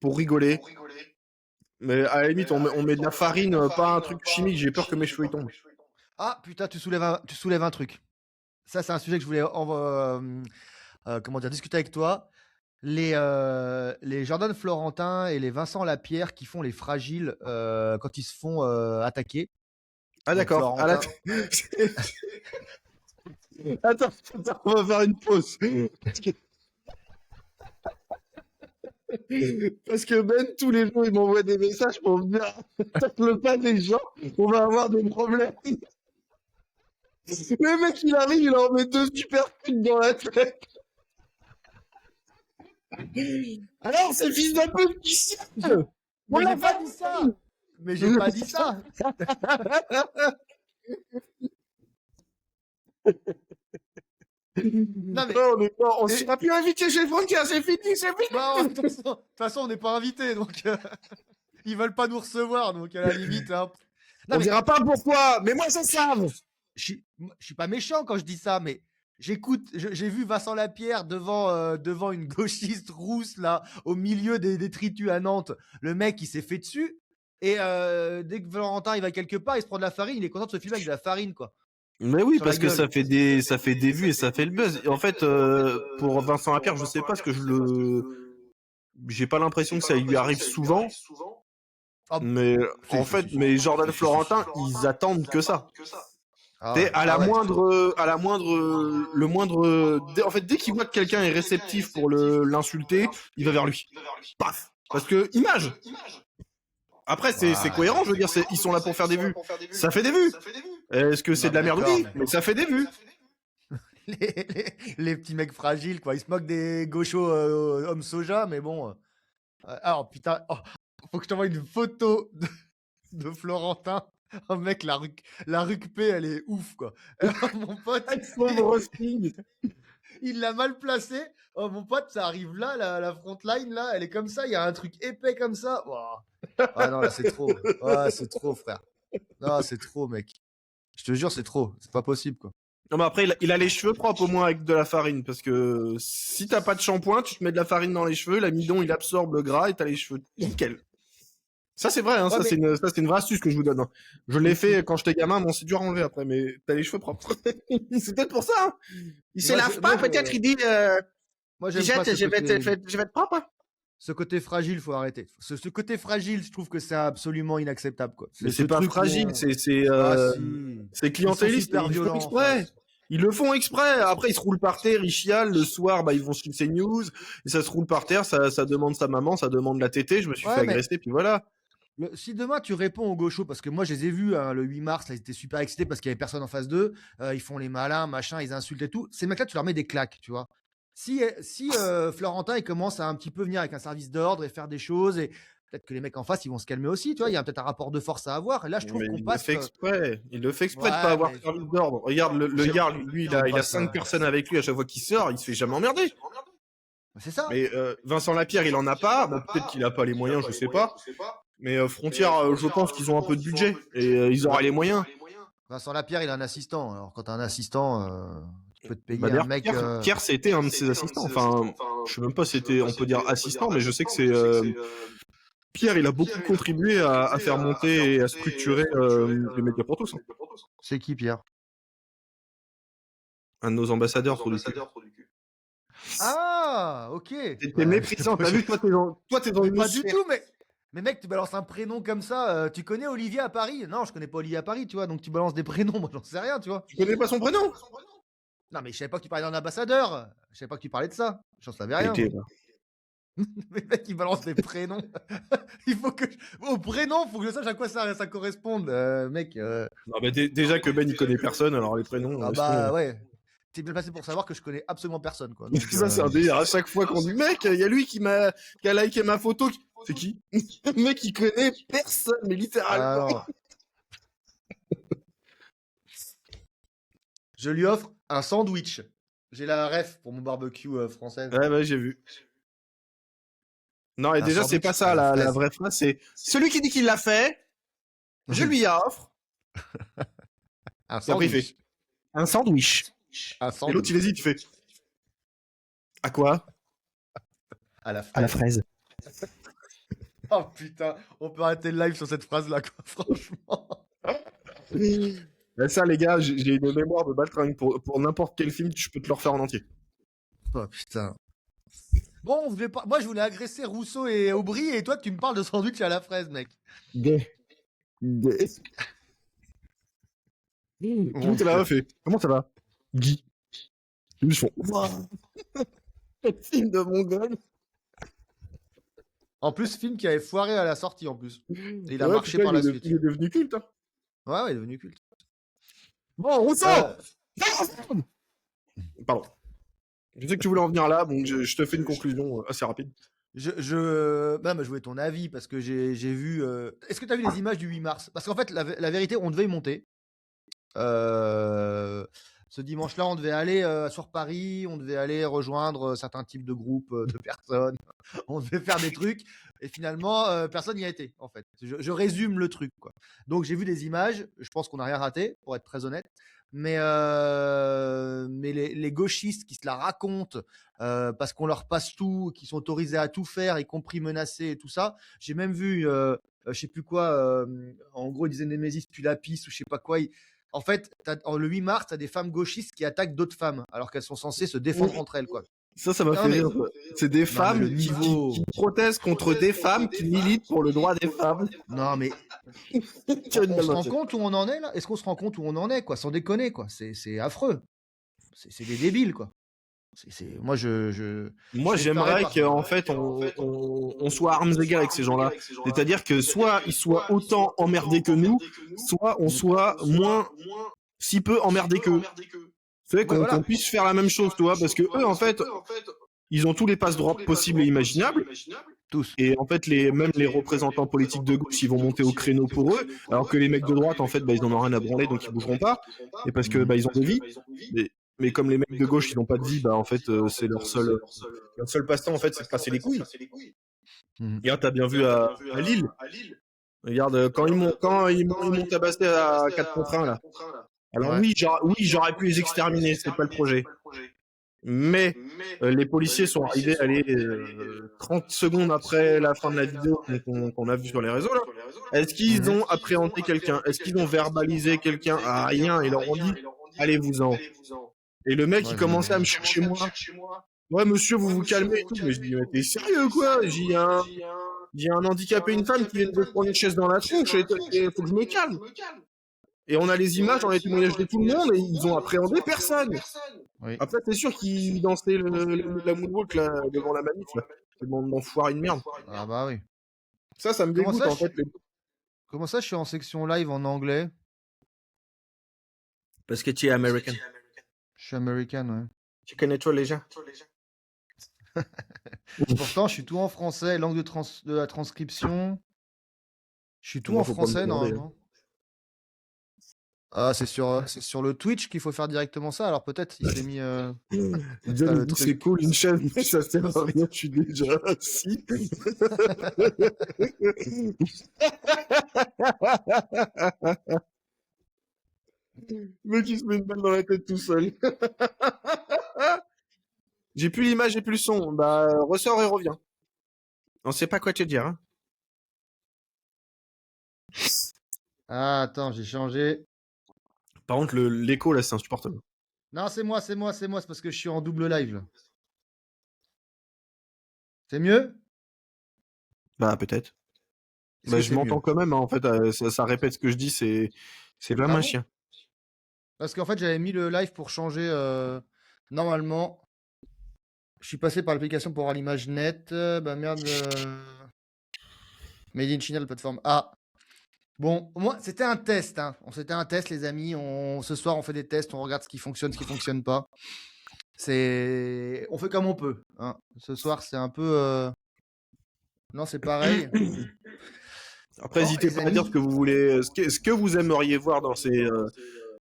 pour rigoler. Mais à la limite, on met de la farine, pas un truc chimique, j'ai peur que mes cheveux ils tombent. Ah, putain, tu soulèves un truc. Ça, c'est un sujet que je voulais comment dire, discuter avec toi. Les Jordan Florentin et les Vincent Lapierre qui font les fragiles quand ils se font attaquer. Ah Donc, d'accord. Ah, là, attends, on va faire une pause. Parce que Ben, tous les jours, il m'envoie des messages pour me dire tacle pas des gens, on va avoir des problèmes. Le mec, il arrive, il en met 2 super putes dans la tête. Alors, c'est fils d'un pute qui siffle. Mais j'ai pas dit ça. Mais j'ai pas dit ça. Non mais On sera plus invité chez Frontier, c'est fini, c'est fini. bah, de toute façon, on n'est pas invité, donc ils veulent pas nous recevoir, donc à la limite. Hein. Non, On dira pas pourquoi, mais moi, ça savent. Je suis pas méchant quand je dis ça, mais j'ai vu Vincent Lapierre devant une gauchiste rousse là, au milieu des détritus à Nantes. Le mec, il s'est fait dessus. Et dès que Valentin il va quelque part, il se prend de la farine, il est content de se filmer avec de la farine, quoi. Mais oui, Sur la parce que gueule. ça fait des vues et ça fait le buzz. Et en fait, pour Vincent Lapierre, je sais pas ce que j'ai pas l'impression que ça lui arrive souvent. Ah, Mais si, en si, fait, si, mais si. Jordan Florentin, ils attendent que ça. Ah T'es ouais. à la moindre, en fait, dès qu'il voit que quelqu'un est réceptif pour l'insulter, il va vers lui. Paf. Parce que image. Après, c'est cohérent, je veux dire, ils sont là pour faire des vues. Ça fait des vues. Est-ce que c'est Non, de la mais merde? d'accord, Oui, mais ça fait des vues. Les petits mecs fragiles, quoi. Ils se moquent des gauchos hommes soja, mais bon. Alors, putain, faut que je t'envoie une photo de Florentin. Oh, mec, la RUCP, elle est ouf, quoi. Alors, mon pote, il l'a mal placé. Oh, mon pote, ça arrive là, la front line, là, elle est comme ça. Il y a un truc épais comme ça. Wow. Ah non, là, c'est trop. Ah, c'est trop, frère. Non, c'est trop, mec. Je te jure, c'est trop. C'est pas possible, quoi. Non, mais après, il a les cheveux propres au moins avec de la farine. Parce que si t'as pas de shampoing, tu te mets de la farine dans les cheveux, l'amidon il absorbe le gras et t'as les cheveux nickel. Ça, c'est vrai, hein, Ouais, mais ça, c'est une vraie astuce que je vous donne. Hein. Je l'ai fait quand j'étais gamin, bon, c'est dur à enlever après, mais t'as les cheveux propres. C'est peut-être pour ça, hein. Il se moi, lave pas, peut-être, il dit j'aime pas Gisette, je vais être propre. Hein. ce côté fragile, faut arrêter. Ce côté fragile, je trouve que c'est absolument inacceptable, quoi. Mais Ce c'est pas truc où fragile, on- Ah si. c'est Ils sont clientéliste, super ils font violents en exprès. face. Ils le font exprès. Après, ils se roulent par terre, ils chialent. Le soir, bah, ils vont sur CNews. Et ça se roule par terre, ça demande sa maman, ça demande la tétée. Je me suis fait Ouais, mais agresser, puis voilà. si demain tu réponds aux gauchos, parce que moi je les ai vus hein, le 8 mars, là, ils étaient super excités parce qu'il y avait personne en face d'eux, ils font les malins, machin, ils insultent et tout. Ces mecs-là, tu leur mets des claques, tu vois. Si Florentin il commence à un petit peu venir avec un service d'ordre et faire des choses, et peut-être que les mecs en face ils vont se calmer aussi, tu vois. Il y a peut-être un rapport de force à avoir. Et là, je trouve Mais qu'on il le passe. fait exprès. Il le fait exprès de pas Ouais, avoir mais de service d'ordre. Regarde, le j'aime gars, lui, il j'aime a pas 5 ça. personnes avec lui à chaque fois qu'il sort, il se fait jamais emmerder. C'est ça. Mais Vincent Lapierre, il en a pas. Bon, peut-être qu'il a pas les moyens, je sais pas. Mais Frontière, je pense qu'ils ont un peu de budget et ils auraient les moyens. Vincent Lapierre, il a un assistant. Alors quand t'as un assistant, tu peux te payer Bah un d'ailleurs, mec. Pierre, c'était un de ses assistants. Enfin, je sais même pas si c'était, on peut dire assistant, mais je sais que c'est Pierre, il a beaucoup contribué à faire monter et à structurer les médias pour tous. Hein. C'est qui, Pierre? Un de nos ambassadeurs, trou du cul. Ah, ok. T'es Bah, méprisant, t'as vu, toi t'es dans mais une pas autre du sphère. tout, mais mec, tu balances un prénom comme ça. Tu connais Olivier à Paris? Non, je connais pas Olivier à Paris, tu vois. Donc tu balances des prénoms, moi j'en sais rien, tu vois. Tu connais pas son prénom? Non, mais je savais pas que tu parlais d'un ambassadeur. Je savais pas que tu parlais de ça. J'en savais rien. Pété, Moi. là. Mais mec, il balance des prénoms. Il faut que. Au prénom, faut que je sache à quoi ça corresponde. Mec. Non, mais déjà que Ben il connaît personne, alors les prénoms. Ah bah ouais. T'es bien placé pour savoir que je connais absolument personne, quoi. Donc, Ça, c'est un délire. À chaque fois qu'on dit, mec, il y a lui qui a liké ma photo. C'est qui? Le mec, il connaît personne, mais littéralement. alors, je lui offre un sandwich. J'ai la ref pour mon barbecue français. Ouais, bah, j'ai vu. Non, et Un déjà, c'est sandwich pas à ça la la fraise. vraie phrase, c'est celui qui dit qu'il l'a fait, je lui offre. Un Et après, il sandwich. fait un sandwich. Un Et l'autre, sandwich. il hésite, il fait à quoi? À la À la fraise. fraise. Oh putain, on peut arrêter le live sur cette phrase-là, quoi, franchement. Ben ça, les gars, j'ai une mémoire de baltringue. Pour n'importe quel film, je peux te le refaire en entier. Oh putain. Bon, moi je voulais agresser Rousseau et Aubry, et toi tu me parles de sandwich à la fraise, mec. Gay. Tout est là, fait. Comment ça va? Guy. Ils font. Waouh. Quel film de mongol. En plus, film qui avait foiré à la sortie en plus. Et il a Ouais, marché putain, par la il est suite. il est devenu culte. Hein. Ouais, il est devenu culte. Bon, Rousseau. Pardon. Je sais que tu voulais en venir là, donc je te fais une conclusion assez rapide. Non, mais je voulais ton avis parce que j'ai vu. Est-ce que tu as vu les images du 8 mars? Parce qu'en fait, la vérité, on devait y monter. Ce dimanche-là, on devait aller sur Paris, on devait aller rejoindre certains types de groupes de personnes. On devait faire des trucs et finalement, personne n'y a été. En fait, je résume le truc, quoi. Donc j'ai vu des images. Je pense qu'on n'a rien raté, pour être très honnête. Mais les gauchistes qui se la racontent parce qu'on leur passe tout, qui sont autorisés à tout faire, y compris menacer et tout ça. J'ai même vu, je sais plus quoi, en gros, ils disaient Némésis puis la piste ou je sais pas quoi. En fait, le 8 mars, tu as des femmes gauchistes qui attaquent d'autres femmes alors qu'elles sont censées se défendre entre elles, quoi. Ça m'a Non, fait mais- rire. C'est des femmes le niveau. qui protestent contre des femmes qui militent pour le droit des femmes. Non, mais on se rend compte où on en est là? Est-ce qu'on se rend compte où on en est, quoi? Sans déconner, quoi. C'est affreux. C'est des débiles, quoi. Moi, Moi, je j'aimerais l'espérais pas. qu'en fait, on soit à armes égales avec ces gens-là. C'est-à-dire que soit ils soient autant emmerdés que nous, soit on soit moins, si peu emmerdés qu'eux. C'est vrai qu'on voilà. qu'on puisse faire la même chose, tu vois, parce que eux, en fait, ils ont tous les passe-droits possibles et imaginables. Tous. Et en fait, même les représentants politiques de gauche, ils vont monter au créneau pour eux, alors que les mecs de droite, en fait, bah, ils en ont rien à branler, donc ils bougeront pas. Et parce que bah, ils ont des vies. Mais comme les mecs de gauche, ils n'ont pas de vie, bah en fait, c'est leur seul passe-temps, en fait, c'est de passer les couilles. Mhm. Regarde, t'as bien vu à Lille. Regarde, quand ils m'ont tabassé à 4 contre 1, là. Alors Ouais. oui, j'aurais pu les exterminer, c'est pas le projet. Mais les policiers sont arrivés, 30 secondes après la fin de la vidéo qu'on a vue sur les réseaux, là. Est-ce qu'ils ont appréhendé quelqu'un? Est-ce qu'ils ont verbalisé quelqu'un? Ah, rien. Ils leur ont dit, allez-vous-en. Et le mec, il commençait à me chercher moi. Ouais, monsieur, vous vous calmez et tout. Mais je dis, mais t'es sérieux, quoi? J'ai un handicapé, une femme qui vient de se prendre une chaise dans la tronche, et faut que je me calme. Et on a les images dans les témoignages de tout le monde, et ils ont appréhendé personne. Oui. Après, c'est sûr qu'ils dansaient la moonwalk là, devant la manif, là. C'est d'enfoiré une merde. Ah bah oui. Ça me Comment dégoûte, ça, en fait. Comment ça, je suis en section live en anglais? Parce que tu es américain. Je suis américain, ouais. Tu connais toi les gens. Pourtant, je suis tout en français, langue de la transcription. Je suis tout Moi, en faut pas me français, demander, normalement. Ah, c'est sur le Twitch qu'il faut faire directement ça. Alors peut-être il s'est mis. John, le il dit, truc. c'est cool, une chaise, mais ça sert à rien, je suis déjà assis. Le mec, il se met une balle dans la tête tout seul. J'ai plus l'image, j'ai plus le son. Bah, ressort et reviens. On sait pas quoi te dire, hein. Ah, attends, j'ai changé. Par contre, l'écho, là, c'est insupportable. Non, c'est moi. C'est parce que je suis en double live, là. C'est mieux? Bah, peut-être. Est-ce Bah, que je c'est m'entends mieux? quand même, hein, en fait, ça répète ce que je dis, c'est vraiment Ah un bon? chien. Parce qu'en fait, j'avais mis le live pour changer. Normalement, je suis passé par l'application pour avoir l'image nette. Bah merde. Made in China, la plateforme. Ah. Bon, moi, c'était un test. Hein. C'était un test, les amis. Ce soir, on fait des tests, on regarde ce qui fonctionne pas. On fait comme on peut. Hein. Ce soir, c'est un peu. Non, c'est pareil. Après, Bon, n'hésitez les pas à dire amis. ce que vous voulez, ce que vous aimeriez voir dans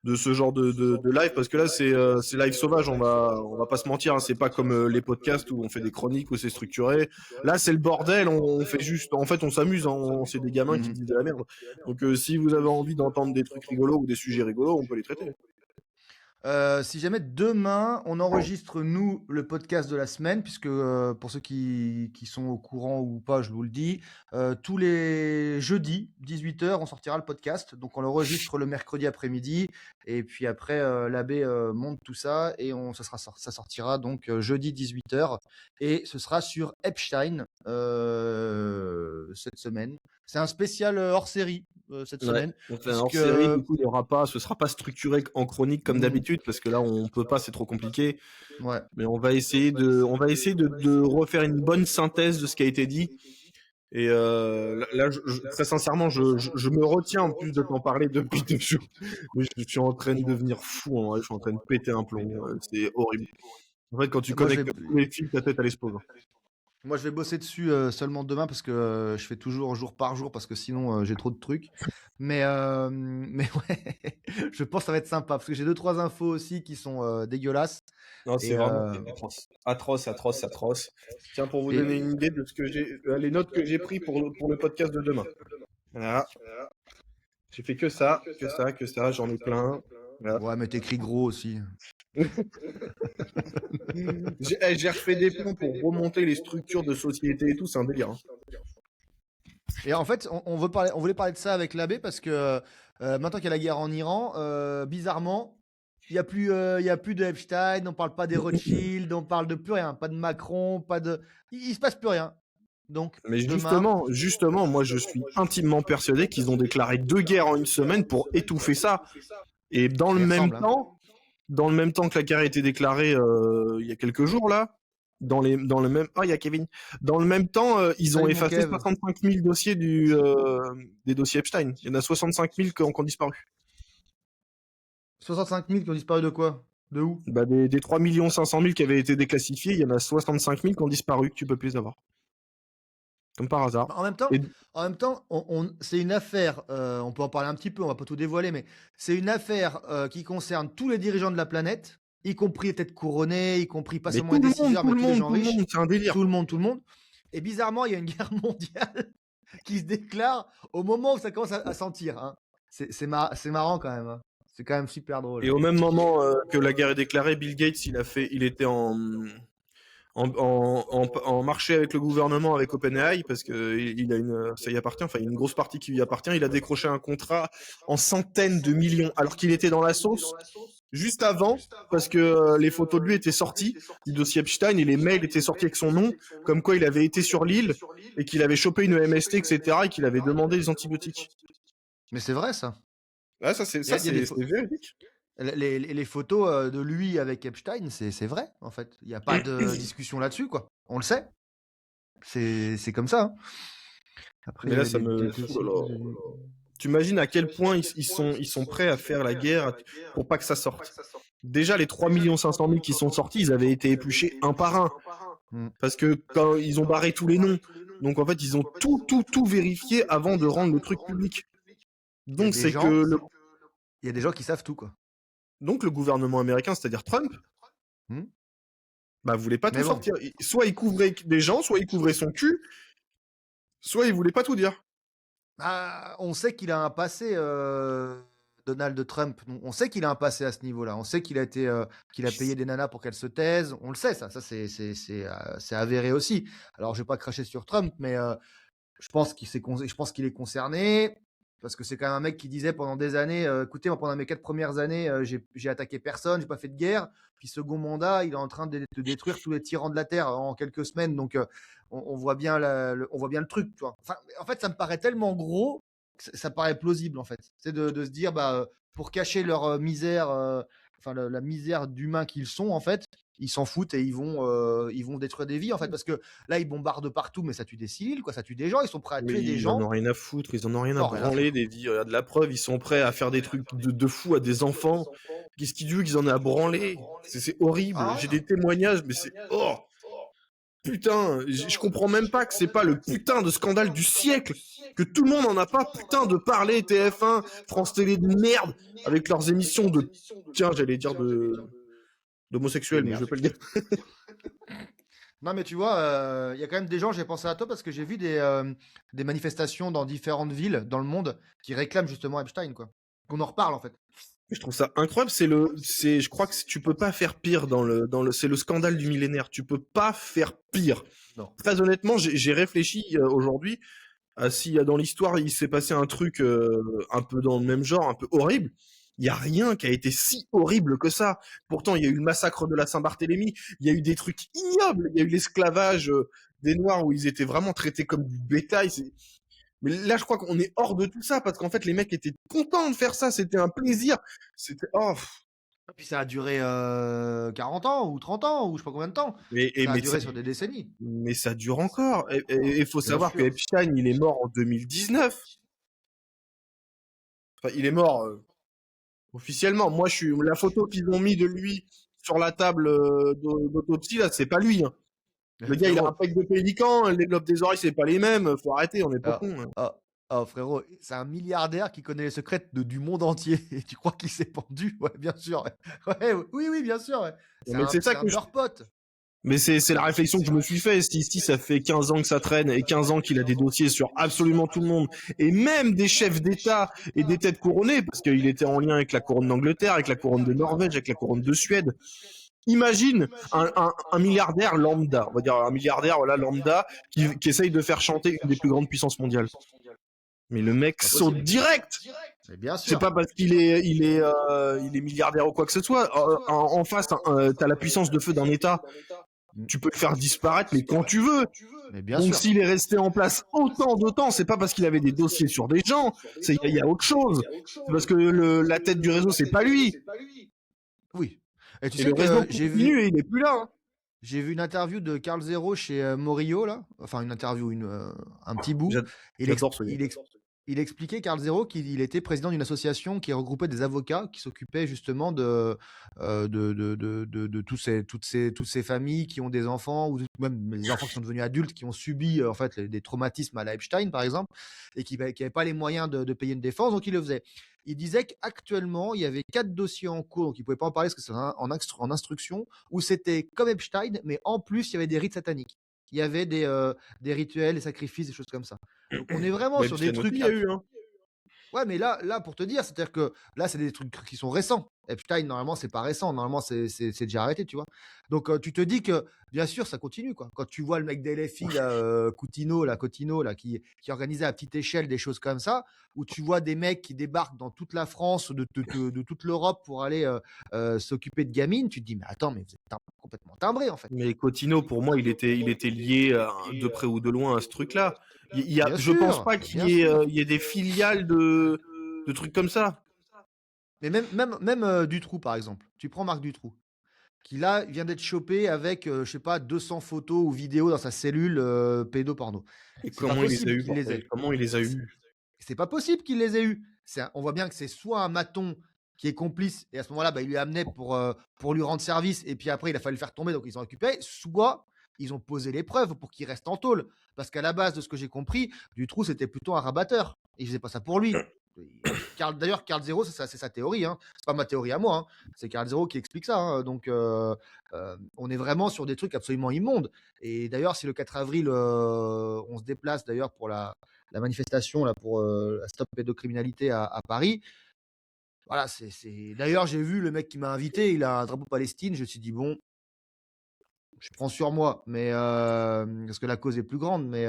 de ce genre de live, parce que là, c'est live sauvage, on va pas se mentir, hein, c'est pas comme les podcasts où on fait des chroniques, où c'est structuré. Là, c'est le bordel, on fait juste, en fait, on s'amuse, hein, c'est des gamins qui Mhm. disent de la merde. Donc, si vous avez envie d'entendre des trucs rigolos ou des sujets rigolos, on peut les traiter. Si jamais demain, on enregistre, nous, le podcast de la semaine, puisque pour ceux qui sont au courant ou pas, je vous le dis, tous les jeudis, 18h, on sortira le podcast. Donc, on l'enregistre le mercredi après-midi. Et puis après, l'abbé monte tout ça et ça sortira donc jeudi 18h. Et ce sera sur Epstein cette semaine. C'est un spécial hors-série cette Ouais. semaine. Enfin, Parce hors série, que... du coup, ce sera pas structuré en chronique comme d'habitude, parce que là, on peut pas, c'est trop compliqué. Ouais. Mais on va essayer de refaire une bonne synthèse de ce qui a été dit. Et là, très sincèrement, je me retiens en plus de t'en parler depuis 2 jours. Mais je suis en train de devenir fou, en vrai. Je suis en train de péter un plomb. C'est horrible. En fait, quand tu Moi, je vais, connectes tous les fils, ta tête, elle explose. moi, je vais bosser dessus seulement demain parce que je fais toujours jour par jour parce que sinon j'ai trop de trucs. Mais ouais, je pense que ça va être sympa parce que j'ai 2-3 infos aussi qui sont dégueulasses. Non, Et, c'est vraiment atroce. Atroce, atroce, atroce. Tiens, pour vous et- donner une idée de ce que les notes que j'ai pris pour le podcast de demain. Voilà. J'ai fait que ça, que ça, que ça, j'en ai plein. Voilà. ouais, mais t'écris gros aussi. J'ai refait des plans pour remonter les structures de société et tout, c'est un délire, hein. Et en fait, on voulait parler de ça avec l'abbé parce que maintenant qu'il y a la guerre en Iran, bizarrement, il y a plus de Epstein, on parle pas des Rothschild, on parle de plus rien, pas de Macron, pas de, il se passe plus rien. Donc Mais demain, justement, moi je suis intimement persuadé qu'ils ont déclaré 2 guerres en une semaine pour étouffer ça. Et ça y ressemble. Hein. dans le même temps que la guerre a été déclarée il y a quelques jours là, dans le même, il y a Kevin. Dans le même temps, ils ont Salut, mon effacé Kev. 65 000 dossiers des dossiers Epstein. Il y en a 65 000 qui ont disparu. 65 000 qui ont disparu de quoi? De où? Bah, des 3 500 000 qui avaient été déclassifiés, il y en a 65 000 qui ont disparu, que tu peux plus les avoir. Comme par hasard. En même temps, Et c'est une affaire, on peut en parler un petit peu, on va pas tout dévoiler, mais c'est une affaire qui concerne tous les dirigeants de la planète, y compris les têtes couronnées, y compris pas mais seulement les décideurs, mais tous les gens tout le riches. monde, c'est un délire. Tout le monde. Et bizarrement, il y a une guerre mondiale qui se déclare au moment où ça commence à sentir. Hein. C'est marrant quand même. Hein. C'est quand même super drôle. Et au même moment que la guerre est déclarée, Bill Gates, il était en marché avec le gouvernement, avec OpenAI, parce que ça y appartient, enfin, il y a une grosse partie qui lui appartient. Il a décroché un contrat en centaines de millions, alors qu'il était dans la sauce juste avant, parce que les photos de lui étaient sorties du dossier Epstein et les mails étaient sortis avec son nom, comme quoi il avait été sur l'île et qu'il avait chopé une MST, etc., et qu'il avait demandé des antibiotiques. Mais c'est vrai, ça. Ah, ça, c'est Il y a des véridique. Les photos de lui avec Epstein, c'est vrai, en fait. Il n'y a pas de discussion là-dessus, quoi. On le sait. C'est comme ça. Hein. Après, Mais il y là, avait ça des me... dossiers Oh là que là. Tu imagines à quel point ils sont prêts à faire la guerre pour pas que ça sorte. Déjà, les 3 500 000 qui sont sortis, ils avaient été épluchés un par un. Hmm. Parce que quand ils ont barré tous les noms. Donc en fait, ils ont tout vérifié avant de rendre le truc public. Il y a Donc des c'est gens, que il y a des gens qui savent tout, quoi. donc le gouvernement américain, c'est-à-dire Trump, Hmm. bah voulait pas Mais tout bon, sortir. Soit il couvrait des gens, soit il couvrait son cul, soit il voulait pas tout dire. on sait qu'il a un passé, Donald Trump. On sait qu'il a un passé à ce niveau-là. On sait qu'il a payé des nanas pour qu'elles se taisent. On le sait, ça. Ça, c'est avéré aussi. Alors, je vais pas cracher sur Trump, mais je pense qu'il est concerné. Parce que c'est quand même un mec qui disait pendant des années, écoutez, moi, pendant mes 4 premières années, j'ai attaqué personne, j'ai pas fait de guerre. Puis second mandat, il est en train de détruire tous les tyrans de la terre en quelques semaines. Donc, on voit bien on voit bien le truc, tu vois. Enfin, en fait, ça me paraît tellement gros que ça paraît plausible, en fait. C'est de se dire, bah, pour cacher leur misère, enfin, la misère d'humains qu'ils sont, en fait, ils s'en foutent et ils vont détruire des vies, en fait. Parce que là, ils bombardent partout, mais ça tue des civils, quoi. Ça tue des gens. Ils sont prêts à Mais tuer des ils en gens. ont rien à foutre, ils en ont rien à Non, rien à branler foutre. des vies. Regarde la preuve, ils sont prêts à faire des trucs de fou à des enfants. Qu'est-ce qu'ils disent qu'ils en aient à branler? C'est horrible. Ah, J'ai rien. des témoignages, mais c'est... Oh putain, je comprends même pas que c'est pas le putain de scandale du siècle. Que tout le monde en a pas putain de parler, TF1, France Télé de merde, avec leurs émissions de... Tiens, j'allais dire De d'homosexuels, mais je merde. vais pas le dire. Non, mais tu vois, il y a quand même des gens, j'ai pensé à toi parce que j'ai vu des manifestations dans différentes villes dans le monde qui réclament justement Epstein, quoi. Qu'on en reparle, en fait. Je trouve ça incroyable. Je crois que tu peux pas faire pire c'est le scandale du millénaire. Tu peux pas faire pire. Non. Très honnêtement, j'ai réfléchi aujourd'hui à si dans l'histoire il s'est passé un truc un peu dans le même genre, un peu horrible. Il y a rien qui a été si horrible que ça. Pourtant, il y a eu le massacre de la Saint-Barthélemy. Il y a eu des trucs ignobles. Il y a eu l'esclavage des Noirs où ils étaient vraiment traités comme du bétail. Mais là, je crois qu'on est hors de tout ça parce qu'en fait, les mecs étaient contents de faire ça. C'était un plaisir. C'était Et puis ça a duré 40 ans ou 30 ans ou je sais pas combien de temps. Ça a mais ça, duré sur des décennies. mais ça dure encore. Et il faut Bien savoir que sûr. Epstein, il est mort en 2019. Enfin, il est mort officiellement. Moi, la photo qu'ils ont mis de lui sur la table d'autopsie là, c'est pas lui. Hein. Le gars, il a un Frérot, pec de pélican, les lobes des oreilles, c'est pas les mêmes. Faut arrêter, on est pas ah, cons. Hein. frérot, c'est un milliardaire qui connaît les secrets du monde entier. Et tu crois qu'il s'est pendu? Ouais, bien sûr. Ouais. Ouais, oui, bien sûr. Ouais. Mais c'est ça C'est un que de leurs potes. Mais c'est la réflexion que je me suis fait. Si ça fait 15 ans que ça traîne et 15 ans qu'il a des dossiers sur absolument tout le monde et même des chefs d'État et des têtes couronnées parce qu'il était en lien avec la couronne d'Angleterre, avec la couronne de Norvège, avec la couronne de Suède. Imagine un milliardaire lambda, on va dire un milliardaire voilà lambda qui essaye de faire chanter une des plus grandes puissances mondiales. Mais le mec Pas saute possible. direct. Mais bien C'est sûr. pas parce qu'il est milliardaire ou quoi que ce soit. En face, t'as la puissance de feu d'un État. Tu peux le faire disparaître, mais quand tu veux. Mais bien Donc sûr. s'il est resté en place autant de temps, c'est pas parce qu'il avait des dossiers sur des gens, il y a autre chose. C'est parce que la tête du réseau, c'est pas lui. Oui. Et tu Et sais le réseau que continue et il est plus là. Hein. j'ai vu une interview de Carl Zero chez Morio, là. Enfin, une interview, un petit bout. J'adore ce gars. Il expliquait, Carl Zero, qu'il était président d'une association qui regroupait des avocats qui s'occupaient justement de toutes ces familles qui ont des enfants, ou même des enfants qui sont devenus adultes, qui ont subi en fait des traumatismes à la Epstein, par exemple, et qui n'avaient pas les moyens de payer une défense, donc il le faisait. Il disait qu'actuellement, il y avait 4 dossiers en cours, donc il ne pouvait pas en parler parce que c'est en instruction, où c'était comme Epstein, mais en plus, il y avait des rites sataniques. Il y avait des rituels, des sacrifices, des choses comme ça. Donc on est vraiment Mais sur des Epstein aussi, trucs. il y a eu. Hein. Ouais, mais là, pour te dire, c'est-à-dire que là, c'est des trucs qui sont récents. Epstein, normalement, c'est pas récent. Normalement, c'est déjà arrêté, tu vois. Donc, tu te dis que, bien sûr, ça continue, quoi. Quand tu vois le mec d'LFI, là, Cotino, là, qui organisait à petite échelle des choses comme ça, où tu vois des mecs qui débarquent dans toute la France, de toute l'Europe pour aller s'occuper de gamines, tu te dis, mais attends, mais vous êtes complètement timbré, en fait. Mais Cotino, pour moi, il était lié de près ou de loin à ce truc-là. Bien Je pense sûr, pas mais qu'il bien y ait, sûr. il y ait des filiales de trucs comme ça. Mais même Dutroux, par exemple. Tu prends Marc Dutroux, qui là vient d'être chopé avec, je sais pas, 200 photos ou vidéos dans sa cellule pédoporno. Et C'est pas comment il les a possible eu, qu'il les bordel? ait. Comment il les a C'est eu? c'est pas possible qu'il les ait eus. On voit bien que c'est soit un maton qui est complice et à ce moment-là, bah, il lui amenait pour lui rendre service et puis après il a fallu le faire tomber donc ils ont récupéré, soit ils ont posé les preuves pour qu'il reste en tôle. Parce qu'à la base de ce que j'ai compris, Dutroux c'était plutôt un rabatteur. Il faisait pas ça pour lui. D'ailleurs, Carl Zero, c'est sa théorie. Hein. C'est pas ma théorie à moi. Hein. C'est Carl Zero qui explique ça. Hein. Donc, on est vraiment sur des trucs absolument immondes. Et d'ailleurs, si le 4 avril, on se déplace d'ailleurs pour la manifestation là, pour la stop pédocriminalité à Paris, voilà, D'ailleurs, j'ai vu le mec qui m'a invité, il a un drapeau Palestine. Je me suis dit, bon, je prends sur moi, mais parce que la cause est plus grande. Mais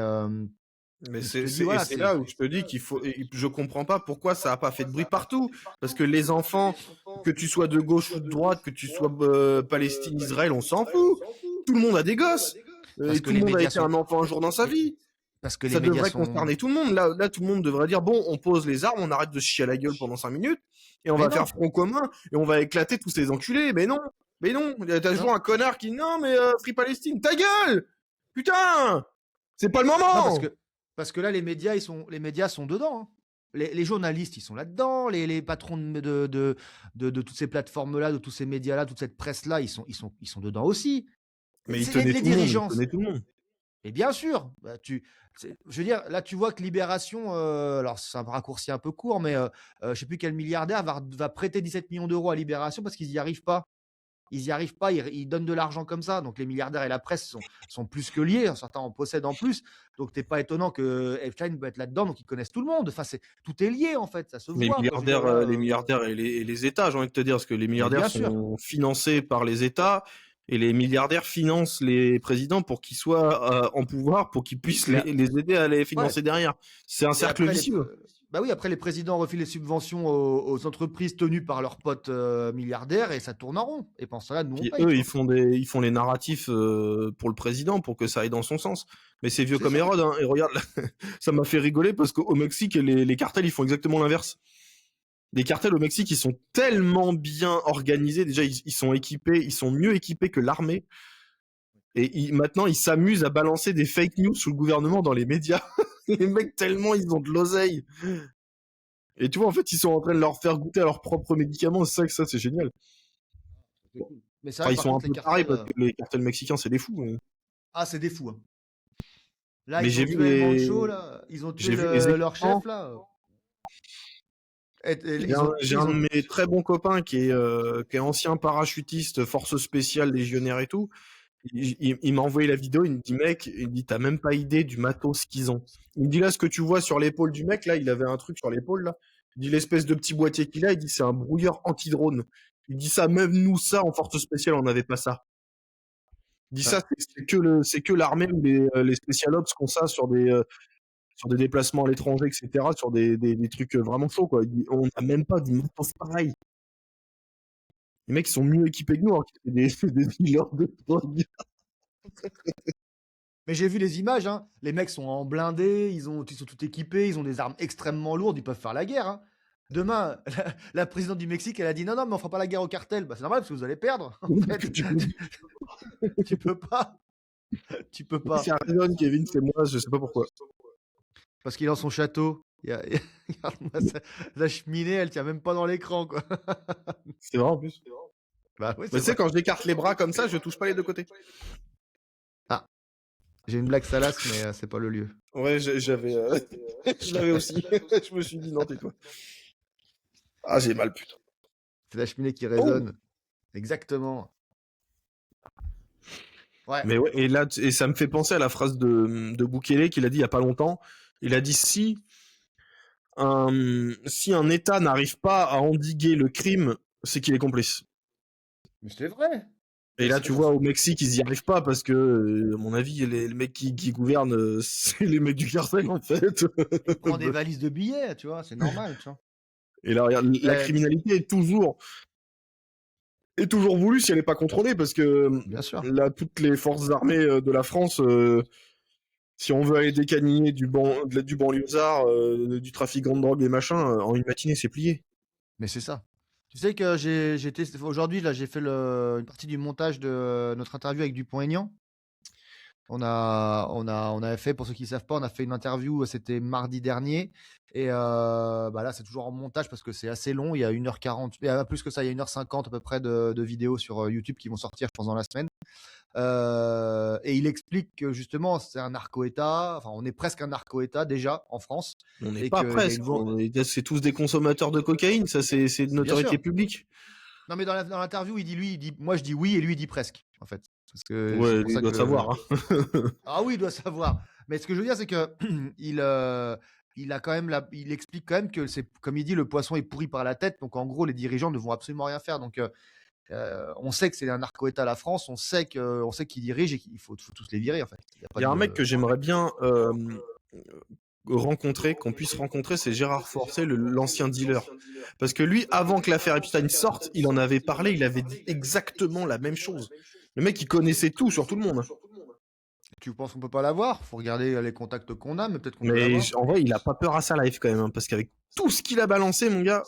Mais tu te dis, voilà, c'est là où je te dis qu'il faut. Je comprends pas pourquoi ça a pas fait de bruit partout. Parce que les enfants, que tu sois de gauche ou de droite, que tu sois Palestine, Israël, on s'en fout. Tout le monde a des gosses. parce Et que tout le les monde a médias été sont. un enfant un jour dans sa Mais- vie. Parce que les Ça médias devrait sont. concerner tout le monde. Là, tout le monde devrait dire bon, on pose les armes, on arrête de se chier à la gueule pendant 5 minutes, et on Mais va non, faire front commun, et on va éclater tous ces enculés. Mais non, mais non. T'as non, toujours un connard qui dit non, mais Free Palestine, ta gueule. Putain, c'est pas le non, moment. parce que là, les médias sont dedans. Hein. Les journalistes, ils sont là-dedans. Les patrons de toutes ces plateformes-là, de tous ces médias-là, toute cette presse-là, ils sont dedans aussi. Mais il C'est tenait les tout le monde, il dirigeants. tenait tout le monde. Et bien sûr, bah, je veux dire, là, tu vois que Libération, alors c'est un raccourci un peu court, mais je sais plus quel milliardaire va prêter 17 millions d'euros à Libération parce qu'ils n'y arrivent pas. Ils n'y arrivent pas, ils donnent de l'argent comme ça. Donc les milliardaires et la presse sont plus que liés. Certains en possèdent en plus. Donc t'es pas étonnant que Epstein peut être là-dedans. Donc ils connaissent tout le monde. Enfin, tout est lié en fait. Ça se voit. Moi, je veux dire là. Les milliardaires et les États, j'ai envie de te dire, parce que les Mais milliardaires bien sûr. sont financés par les États et les milliardaires financent les présidents pour qu'ils soient en pouvoir, pour qu'ils puissent Et, les aider à les ouais. financer derrière. C'est un Et cercle après, vicieux. bah oui, après les présidents refilent les subventions aux entreprises tenues par leurs potes milliardaires et ça tourne en rond. Et pendant ce temps-là, nous on Puis paye, eux, tu vois. ils font les narratifs pour le président pour que ça aille dans son sens. Mais c'est vieux C'est comme ça. Hérode. Hein. Et regarde, là, ça m'a fait rigoler parce qu'au Mexique, les cartels, ils font exactement l'inverse. Les cartels au Mexique, ils sont tellement bien organisés. Déjà, ils sont équipés, ils sont mieux équipés que l'armée. Et maintenant, ils s'amusent à balancer des fake news sous le gouvernement dans les médias. Les mecs, tellement ils ont de l'oseille. Et tu vois, en fait, ils sont en train de leur faire goûter à leurs propres médicaments. C'est ça que ça, c'est génial. C'est cool. Mais c'est Enfin, vrai que ils par sont un contre, les peu pareils cartels. parce que les cartels mexicains, c'est des fous. Ah, c'est des fous. Hein. Là, Mais ils ont j'ai vu tué El Mancho, là. Ils ont tué les leur chef, équipements. là. J'ai un de mes très bons copains qui est ancien parachutiste, force spéciale, légionnaire et tout. Il m'a envoyé la vidéo, il me dit mec, il me dit t'as même pas idée du matos qu'ils ont. Il me dit là ce que tu vois sur l'épaule du mec, là il avait un truc sur l'épaule là. Il dit l'espèce de petit boîtier qu'il a, il dit c'est un brouilleur anti-drone. Il dit ça, même nous ça en force spéciale on n'avait pas ça. Il dit ça c'est que l'armée ou les spécial ops qu'on ça sur des déplacements à l'étranger etc. Sur des trucs vraiment chauds quoi. Il dit on n'a même pas du matos pareil. Les mecs ils sont mieux équipés que nous, hein, qui des dealers de drogue. Mais j'ai vu les images, hein. Les mecs sont en blindés, ils sont tout équipés, ils ont des armes extrêmement lourdes, ils peuvent faire la guerre. Hein. Demain, la présidente du Mexique, elle a dit non, non, mais on fera pas la guerre au cartel. Bah, c'est normal parce que vous allez perdre. En fait, tu peux pas. Tu peux pas. C'est Arizona, Kevin, c'est moi, je sais pas pourquoi. Parce qu'il est dans son château. Regarde-moi ça. La cheminée, elle tient même pas dans l'écran, quoi. C'est vrai en plus. Bah oui, Mais c'est tu sais, vrai. quand je l'écarte les bras comme ça, je touche pas les deux côtés. Ah, j'ai une blague salace, mais c'est pas le lieu. Ouais, j'avais. Je l'avais aussi. Je me suis dit, non, tais-toi. Ah, j'ai mal, putain. C'est la cheminée qui Oh résonne. Exactement. Ouais. Mais ouais, et là, et ça me fait penser à la phrase de Bukele qu'il a dit il y a pas longtemps. Il a dit si si un État n'arrive pas à endiguer le crime, c'est qu'il est complice. Mais c'est vrai. Et là, tu vois, au Mexique, ils y arrivent pas parce que, à mon avis, les mecs qui gouvernent, c'est les mecs du cartel, en fait. Il prend des valises de billets, tu vois, c'est normal, tu vois. Et là, regarde, la criminalité est toujours voulue si elle n'est pas contrôlée, parce que Bien sûr. là, toutes les forces armées de la France, si on veut aller décaniller du banlieusard, du trafiquant de drogue et machin, en une matinée, c'est plié. Mais c'est ça. Tu sais que j'ai testé aujourd'hui, là, j'ai fait une partie du montage de notre interview avec Dupont-Aignan. On avait fait, pour ceux qui ne savent pas, on a fait une interview, c'était mardi dernier. Et bah là, c'est toujours en montage parce que c'est assez long. Il y a 1h40, plus que ça, il y a 1h50 à peu près de vidéos sur YouTube qui vont sortir, je pense, dans la semaine. Et il explique que justement, c'est un narco-État. Enfin, on est presque un narco-État déjà en France. On n'est Et pas que presque. C'est tous des consommateurs de cocaïne, ça c'est de notoriété publique. Non, mais dans l'interview, il dit, moi je dis oui et lui il dit presque, en fait. Parce que ouais, c'est pour il ça doit que... savoir. Hein. Ah oui, il doit savoir. Mais ce que je veux dire, c'est que il a quand même il explique quand même que c'est, comme il dit, le poisson est pourri par la tête. Donc en gros, les dirigeants ne vont absolument rien faire. Donc on sait que c'est un narco-État la France. On sait qu'il dirige et qu'il faut tous les virer, en fait. Il y a un mec que j'aimerais bien rencontrer, qu'on puisse rencontrer, c'est Gérard Forcet, l'ancien dealer. Parce que lui, avant que l'affaire Epstein sorte, il en avait parlé, il avait dit exactement la même chose. Le mec, il connaissait tout sur tout le monde. Tu penses qu'on peut pas l'avoir? Faut regarder les contacts qu'on a, mais peut-être qu'on peut Mais l'avoir. en vrai, il a pas peur à sa life quand même, hein, parce qu'avec tout ce qu'il a balancé, mon gars,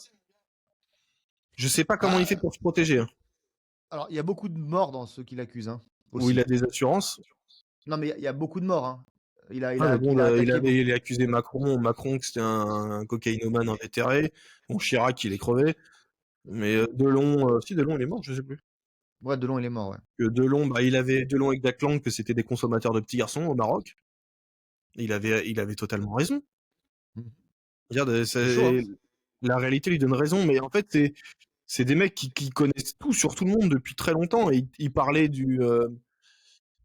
je sais pas comment il fait pour se protéger. Hein. Alors, il y a beaucoup de morts dans ceux qui l'accusent. Hein, Où il a des assurances. Non, mais il y a beaucoup de morts. Hein. Il a accusé Macron que c'était un cocaïnomane invétéré. Bon, Chirac, il est crevé. Mais Delon, Delon, il est mort, je sais plus. Ouais, Delon, il est mort, ouais. Que Delon, il avait Delon et Daclan, que c'était des consommateurs de petits garçons au Maroc. Il avait totalement raison. Regarde, chaud, hein. La réalité lui donne raison, mais en fait, c'est des mecs qui connaissent tout sur tout le monde depuis très longtemps. Et il parlait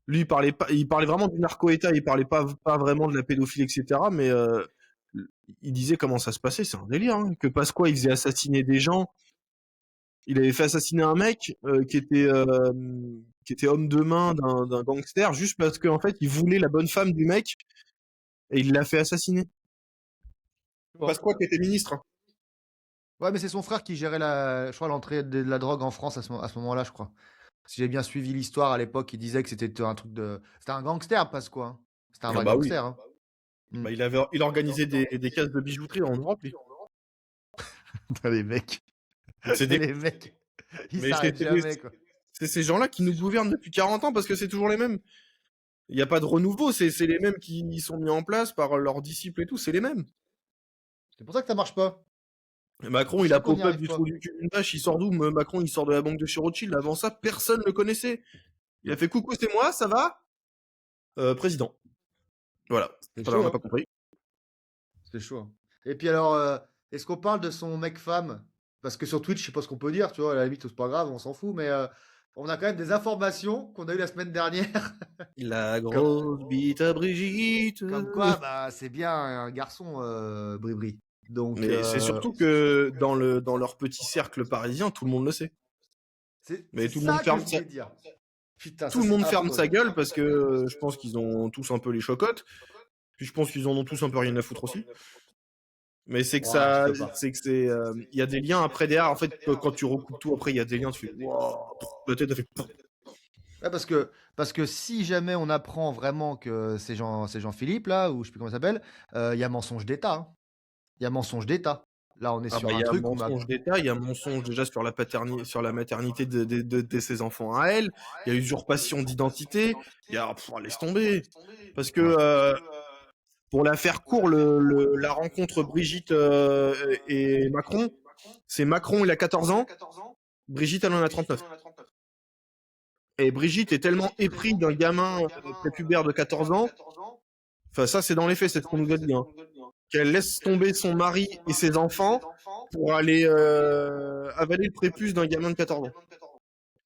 lui, il parlait vraiment du narco-État, il parlait pas vraiment de la pédophilie, etc. Mais il disait comment ça se passait, c'est un délire. Hein. Que Pasqua, il faisait assassiner des gens. Il avait fait assassiner un mec qui était homme de main d'un gangster juste parce qu'en fait, il voulait la bonne femme du mec et il l'a fait assassiner. Bon. Pasqua qui était ministre. Hein. Ouais, mais c'est son frère qui gérait je crois, l'entrée de la drogue en France à ce moment-là, je crois. Si j'ai bien suivi l'histoire à l'époque, il disait que c'était un truc c'était un gangster, Pasqua. Hein. C'était un vrai gangster. Hein. Il organisait des cases de bijouterie en Europe, lui. Les mecs. Les mecs. Ils s'arrêtent jamais, quoi. C'est ces gens-là qui nous gouvernent depuis 40 ans parce que c'est toujours les mêmes. Il n'y a pas de renouveau, c'est les mêmes qui sont mis en place par leurs disciples et tout, c'est les mêmes. C'est pour ça que ça marche pas. Macron, il a pop-up du trou du cul d'une vache, il sort d'où? Macron, il sort de la banque de chez Rothschild. Avant ça, personne ne le connaissait. Il a fait coucou, c'est moi, ça va? Président. Voilà. On n'a pas compris. C'est chaud. Et puis alors, est-ce qu'on parle de son mec-femme? Parce que sur Twitch, je sais pas ce qu'on peut dire, tu vois, à la limite, c'est pas grave, on s'en fout, mais on a quand même des informations qu'on a eues la semaine dernière. La grosse bite à Brigitte. Comme quoi, bah, c'est bien un garçon, Bribri. Donc, mais c'est surtout que dans leur petit cercle parisien, tout le monde le sait. Mais tout le monde ferme sa... Putain, tout le monde ferme sa gueule parce que je pense qu'ils ont tous un peu les chocottes. Puis je pense qu'ils en ont tous un peu rien à foutre aussi. Mais c'est que il y a des liens après derrière. En fait, quand tu recoupes tout après, il y a des liens. Tu fais, wow, peut-être t'as fait. Ouais, parce que si jamais on apprend vraiment que c'est Jean-Philippe là, ou je sais plus comment il s'appelle, il y a mensonge d'État. Hein. Il y a mensonge d'État. Là, on est sur un truc. Il y a mensonge d'État, il y a mensonge déjà sur la maternité de ses enfants à elle. Il y a usurpation d'identité. Il y a, laisse tomber. Parce que pour la faire court, la rencontre Brigitte et Macron, c'est Macron, il a 14 ans. Brigitte, elle en a 39. Et Brigitte est tellement éprise d'un gamin prépubère de 14 ans. Enfin, ça, c'est dans les faits, c'est ce qu'on nous a dit. Hein. Qu'elle laisse tomber son mari et ses enfants pour aller avaler le prépuce d'un gamin de 14 ans.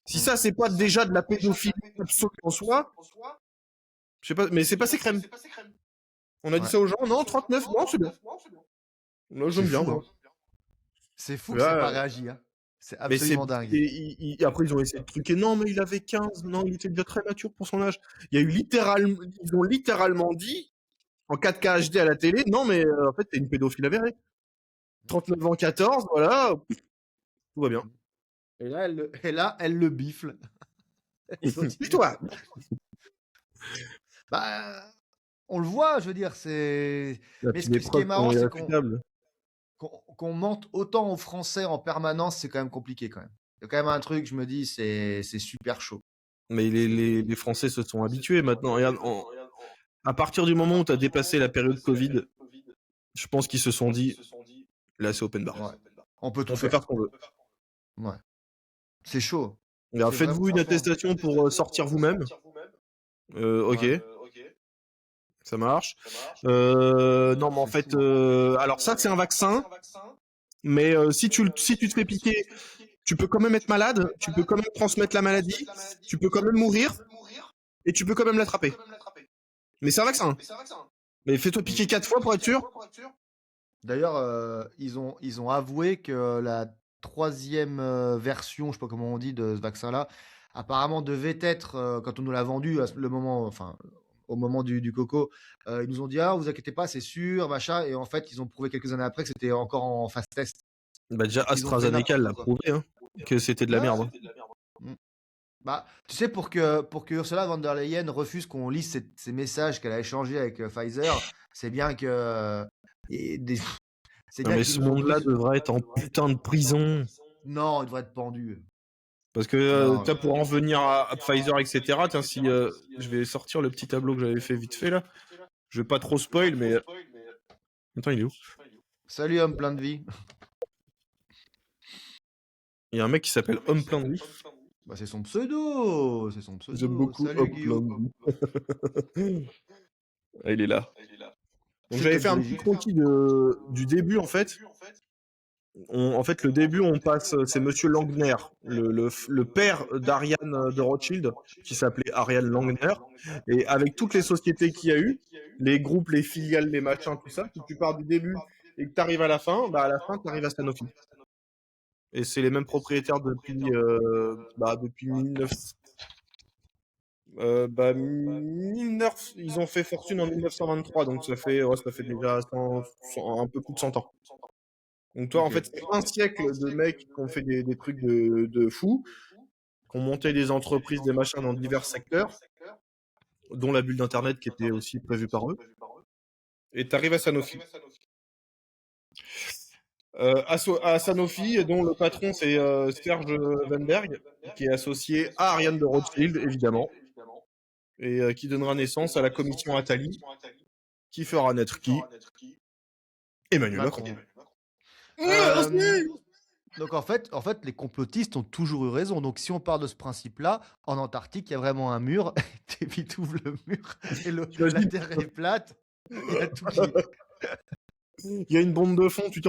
Si ça, c'est pas déjà de la pédophilie absolue en soi, je sais pas, mais c'est passé crème. On a dit ça aux gens, non, 39, non, c'est bien. Moi, C'est j'aime bien, fou, moi. hein. C'est fou que c'est pas Là, réagi, hein. C'est mais c'est, absolument dingue. après, ils ont essayé de truquer. Non, mais il avait 15. Non, il était déjà très mature pour son âge. Il y a eu littéralement, ils ont littéralement dit, en 4K HD à la télé, non, mais en fait, t'es une pédophile avérée. 39 ans, 14, voilà, tout va bien. Et là, elle le bifle. Elle continue. Toi. Bah, on le voit, je veux dire, c'est. Et Mais puis ce, les ce qui est preuves sont marrant, c'est irréfutables. qu'on mente autant aux Français en permanence, c'est quand même compliqué quand même. Il y a quand même un truc, je me dis, c'est super chaud. Mais les Français se sont habitués maintenant. Regarde, à partir du moment où tu as dépassé la période Covid, je pense qu'ils se sont dit, là, c'est open bar. Ouais. On peut tout On peut faire. faire ce qu'on veut. Ouais. C'est chaud. Alors, C'est faites-vous une vraiment. attestation pour sortir vous-même. Ok, Ouais. ça marche. Non, mais en C'est fait, fou. alors ça, c'est un vaccin. Mais si tu te fais piquer, tu peux quand même être malade, tu peux quand même transmettre la maladie, tu peux quand même mourir, et tu peux quand même l'attraper. Mais c'est un vaccin. Mais fais-toi piquer 4 fois pour être sûr. D'ailleurs, ils ont avoué que la troisième version, je sais pas comment on dit, de ce vaccin-là, apparemment devait être, quand on nous l'a vendu, le moment, enfin, au moment du coco, ils nous ont dit, ah, vous inquiétez pas, c'est sûr, machin, et en fait, ils ont prouvé quelques années après que c'était encore en phase test. Bah déjà, Donc, ils ont fait AstraZeneca n'importe l'a quoi. prouvé, hein, que c'était de la Ouais. merde. Mm. Bah, tu sais, pour que Ursula von der Leyen refuse qu'on lise ces messages qu'elle a échangés avec Pfizer, c'est bien que. C'est Non, bien mais qu'ils ce nous ont monde-là brut. devrait être en putain de prison. Non, il devrait être pendu. Parce que, Non. pour en venir à Pfizer, etc., tiens, si je vais sortir le petit tableau que j'avais fait vite fait là. Je vais pas trop spoil, mais. Attends, il est où? Salut, homme plein de vie. Il y a un mec qui s'appelle Homme plein de vie. Bah, c'est son pseudo. C'est son pseudo. J'aime beaucoup Salut, Homme plein Guillaume. de vie. Ah, il est là. Donc C'est j'avais peut-être fait un petit Brigitte. croquis du début en fait. En fait, le début, on passe, c'est Monsieur Langner, le père d'Ariane de Rothschild, qui s'appelait Ariane Langner, et avec toutes les sociétés qu'il y a eu, les groupes, les filiales, les machins, tout ça, si tu pars du début et que tu arrives à la fin, bah à la fin, tu arrives à Sanofi. Et c'est les mêmes propriétaires depuis 1900. Ils ont fait fortune en 1923, donc ça fait déjà un peu plus de 100 ans. Donc toi, en Ok. fait, c'est un siècle de mecs qui ont fait des trucs de fous, qui ont monté des entreprises, des machins dans divers secteurs, dont la bulle d'Internet qui était aussi prévue par eux. Et t'arrives à Sanofi. À Sanofi, dont le patron c'est Serge Wenberg, qui est associé à Ariane de Rothschild, évidemment, et qui donnera naissance à la commission Attali, qui fera naître qui? Emmanuel Macron. Euh, donc en fait, les complotistes ont toujours eu raison. Donc si on part de ce principe-là, en Antarctique, il y a vraiment un mur. Et puis tu ouvres le mur et la T'imagines, Terre est plate. Il y a tout qui. il y a une bombe de fond, tu te...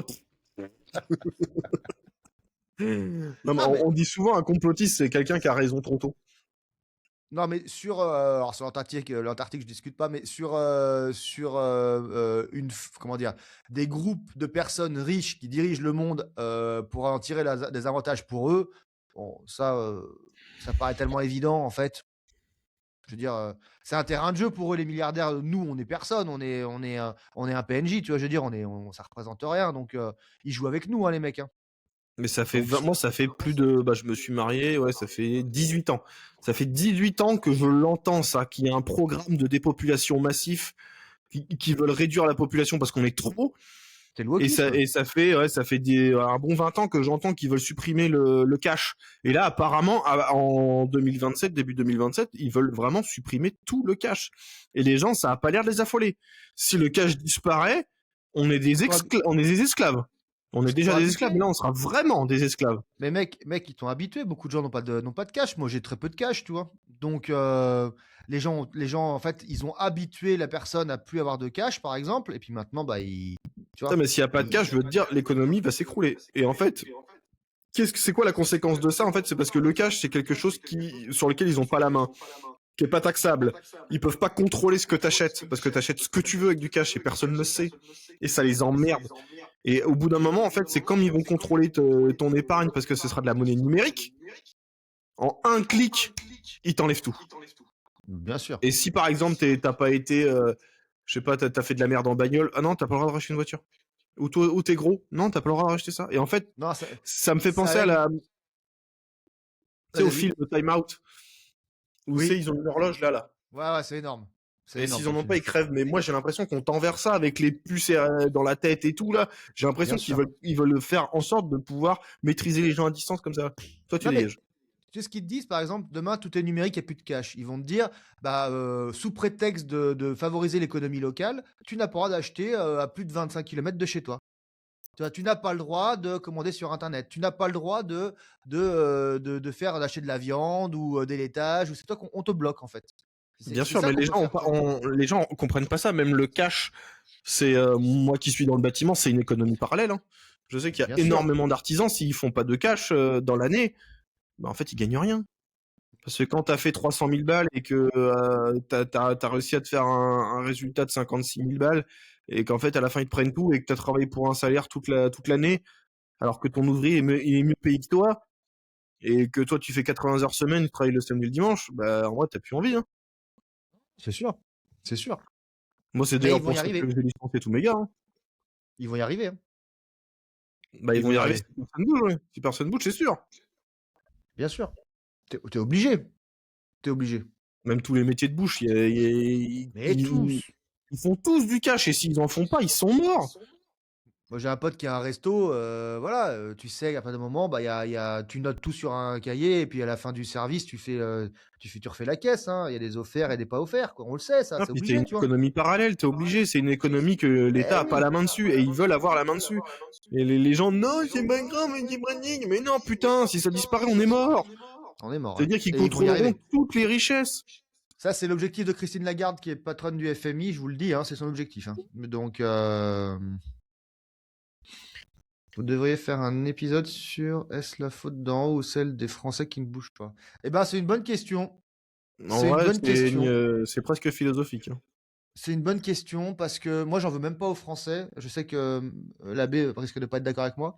Non, mais Ah, mais on dit souvent un complotiste, c'est quelqu'un qui a raison trop tôt. non, mais alors sur l'Antarctique, je discute pas, mais comment dire, des groupes de personnes riches qui dirigent le monde pour en tirer des avantages pour eux. Bon, ça paraît tellement évident en fait. Je veux dire, c'est un terrain de jeu pour eux les milliardaires. Nous, on est personne, on est un PNJ, tu vois. Je veux dire, ça représente rien, donc ils jouent avec nous, hein, les mecs. Hein. Mais ça fait Donc, moi, ça fait plus de. Bah, je me suis marié, ouais, ça fait 18 ans. Ça fait 18 ans que je l'entends, ça, qu'il y a un programme de dépopulation massif qui veulent réduire la population parce qu'on est trop. c'est le Et wokisme. ça fait un bon 20 ans que j'entends qu'ils veulent supprimer le cash. Et là, apparemment, en 2027, début 2027, ils veulent vraiment supprimer tout le cash. Et les gens, ça a pas l'air de les affoler. Si le cash disparaît, on est des esclaves. On est déjà des esclaves, mais là, on sera vraiment des esclaves. Mais mec, ils t'ont habitué. Beaucoup de gens n'ont pas de cash. Moi, j'ai très peu de cash, tu vois. Donc, les gens, en fait, ils ont habitué la personne à plus avoir de cash, par exemple. Et puis maintenant, bah, tu vois. Putain, mais s'il n'y a pas de cash, je veux te dire, l'économie va s'écrouler. Et en fait, c'est quoi la conséquence de ça? En fait, c'est parce que le cash, c'est quelque chose sur lequel ils n'ont pas la main, qui est pas taxable. Ils peuvent pas contrôler ce que t'achètes, parce que t'achètes ce que tu veux avec du cash et personne ne le sait. Et ça les emmerde. Et au bout d'un moment, en fait, c'est comme ils vont contrôler ton épargne parce que ce sera de la monnaie numérique. En un clic, ils t'enlèvent tout. Bien sûr. Et si par exemple t'as pas été, je sais pas, t'as fait de la merde en bagnole, ah non, t'as pas le droit de racheter une voiture. Ou t'es gros, non, t'as pas le droit de racheter ça. Et en fait, Non, ça me fait ça penser à la tu sais, au vas-y. film Time Out, où Oui. ils ont une horloge là. Ouais, c'est énorme. C'est Et énorme s'ils en comme ont film. pas, ils crèvent. Mais moi, j'ai l'impression qu'on tend vers ça avec les puces dans la tête et tout là. J'ai l'impression Bien qu'ils sûr. veulent faire en sorte de pouvoir maîtriser les gens à distance comme ça. Toi, tu Non, mais dégages. tu sais ce qu'ils te disent, par exemple, demain tout est numérique, il n'y a plus de cash. Ils vont te dire, sous prétexte de favoriser l'économie locale, tu n'as pas le droit d'acheter à plus de 25 km de chez toi. Tu n'as pas le droit de commander sur Internet. Tu n'as pas le droit de faire d'acheter de la viande ou des laitages. Ou c'est toi qu'on te bloque en fait. Bien C'est sûr, ça mais qu'on peut faire. les gens comprennent pas ça. Même le cash, c'est moi qui suis dans le bâtiment, c'est une économie parallèle. Hein. Je sais qu'il y a Bien sûr. énormément d'artisans, s'ils font pas de cash dans l'année, bah, en fait, ils gagnent rien. Parce que quand t'as fait 300 000 balles et que t'as réussi à te faire un résultat de 56 000 balles, et qu'en fait, à la fin, ils te prennent tout et que t'as travaillé pour un salaire toute l'année, alors que ton ouvrier il est mieux payé que toi, et que toi, tu fais 80 heures semaine, tu travailles le samedi et le dimanche, bah, en vrai, t'as plus envie. Hein. C'est sûr. C'est sûr. Moi, c'est Mais ils d'ailleurs vont pour y ça que arriver. j'ai licencié tous mes gars. Hein. Ils vont y arriver. Hein. Bah, ils Ils vont vont y y arriver arriver. si personne bouge, ouais. Si personne bouge, c'est sûr. Bien sûr. T'es obligé. T'es obligé. Même tous les métiers de bouche, Mais tous. ils font tous du cash, et s'ils en font pas, ils sont morts. Moi, j'ai un pote qui a un resto, voilà, tu sais, à partir d'un moment, tu notes tout sur un cahier, et puis à la fin du service, tu refais la caisse, hein. Il y a des offerts et des pas offerts, quoi. On le sait, ça, Ah, c'est puis c'est obligé, une tu vois. économie parallèle, t'es obligé, c'est une économie que l'État Eh a pas oui, la main dessus, et ils veulent avoir la main dessus. Et les gens, non, c'est pas grave, mais branding. Mais non, putain, si ça disparaît, on est mort. on est mort, ouais. C'est-à-dire qu'ils Et ils vont y contrôleront arriver. toutes les richesses. Ça, c'est l'objectif de Christine Lagarde, qui est patronne du FMI, je vous le dis, hein, c'est son objectif, hein. Donc, vous devriez faire un épisode sur est-ce la faute d'en haut ou celle des Français qui ne bougent pas? Eh ben, c'est une bonne question. En C'est une vrai, bonne question. c'est presque philosophique. Hein. C'est une bonne question parce que moi, j'en veux même pas aux Français. Je sais que l'abbé risque de pas être d'accord avec moi.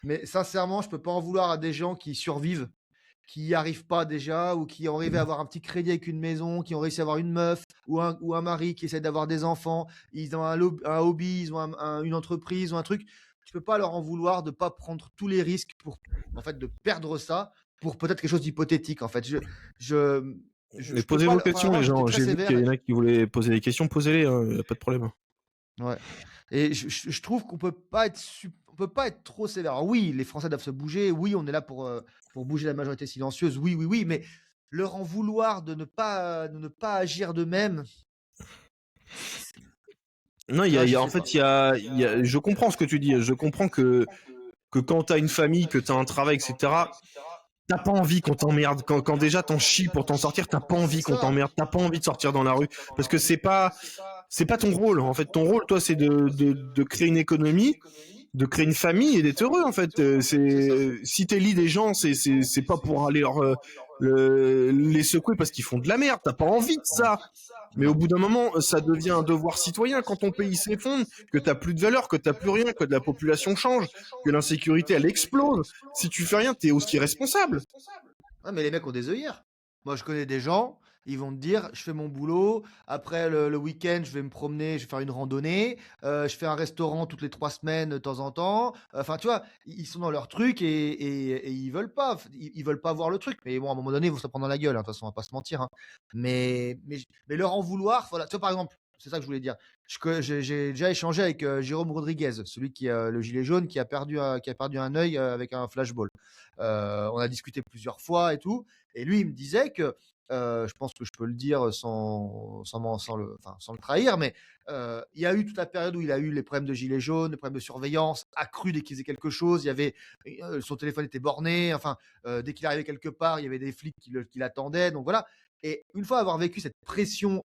Mais sincèrement, je peux pas en vouloir à des gens qui survivent, qui n'y arrivent pas déjà, ou qui ont arrivé à avoir un petit crédit avec une maison, qui ont réussi à avoir une meuf ou un mari qui essaie d'avoir des enfants. Ils ont un hobby, ils ont une entreprise ou un truc. Tu peux pas leur en vouloir de pas prendre tous les risques pour, en fait, de perdre ça pour peut-être quelque chose d'hypothétique. En fait, je, Mais je peux posez pas. vos Enfin, questions, avant, les j'étais gens. très J'ai vu qu'il sévère. y en a qui voulaient poser des questions, posez-les, hein, y a pas de problème. Ouais. Et je trouve qu'on peut pas être on peut pas être trop sévère. Alors oui, les Français doivent se bouger. Oui, on est là pour bouger la majorité silencieuse. Oui, oui, oui. Mais leur en vouloir de ne pas agir d'eux-mêmes, Non, tu vois, je en sais pas. fait, je comprends ce que tu dis. Je comprends que quand t'as une famille, que t'as un travail, etc., t'as pas envie qu'on t'emmerde. Quand déjà t'en chies pour t'en sortir, t'as pas C'est envie qu'on ça. t'emmerde. T'as pas envie de sortir dans la rue. Parce que c'est pas ton rôle. En fait, ton rôle, toi, c'est de créer une économie, de créer une famille et d'être heureux. En fait, C'est ça. si t'élis des gens, c'est pas pour aller les secouer parce qu'ils font de la merde. T'as pas envie de ça. Mais au Non. bout d'un moment, ça devient un devoir citoyen quand ton pays s'effondre, que t'as plus de valeur, que t'as plus rien, que la population change, que l'insécurité elle explose. Si tu fais rien, t'es aussi responsable. Ah, mais les mecs ont des œillères. Moi, je connais des gens, ils vont te dire, je fais mon boulot, après le week-end, je vais me promener, je vais faire une randonnée, je fais un restaurant toutes les 3 semaines de temps en temps. Enfin, tu vois, ils sont dans leur truc et ils veulent pas, ils veulent pas voir le truc. Mais bon, à un moment donné, ils vont se prendre dans la gueule, hein, de toute façon, on va pas se mentir. Hein. Mais leur en vouloir, voilà. Tu vois, par exemple, c'est ça que je voulais dire. J'ai déjà échangé avec Jérôme Rodriguez, celui qui a le gilet jaune, qui a perdu un œil avec un flashball. On a discuté plusieurs fois et tout. Et lui, il me disait que, je pense que je peux le dire sans le trahir, mais il y a eu toute la période où il a eu les problèmes de gilet jaune, les problèmes de surveillance, accrus dès qu'il faisait quelque chose. Il y avait, son téléphone était borné. Enfin, dès qu'il arrivait quelque part, il y avait des flics qui l'attendaient. Donc voilà. Et une fois avoir vécu cette pression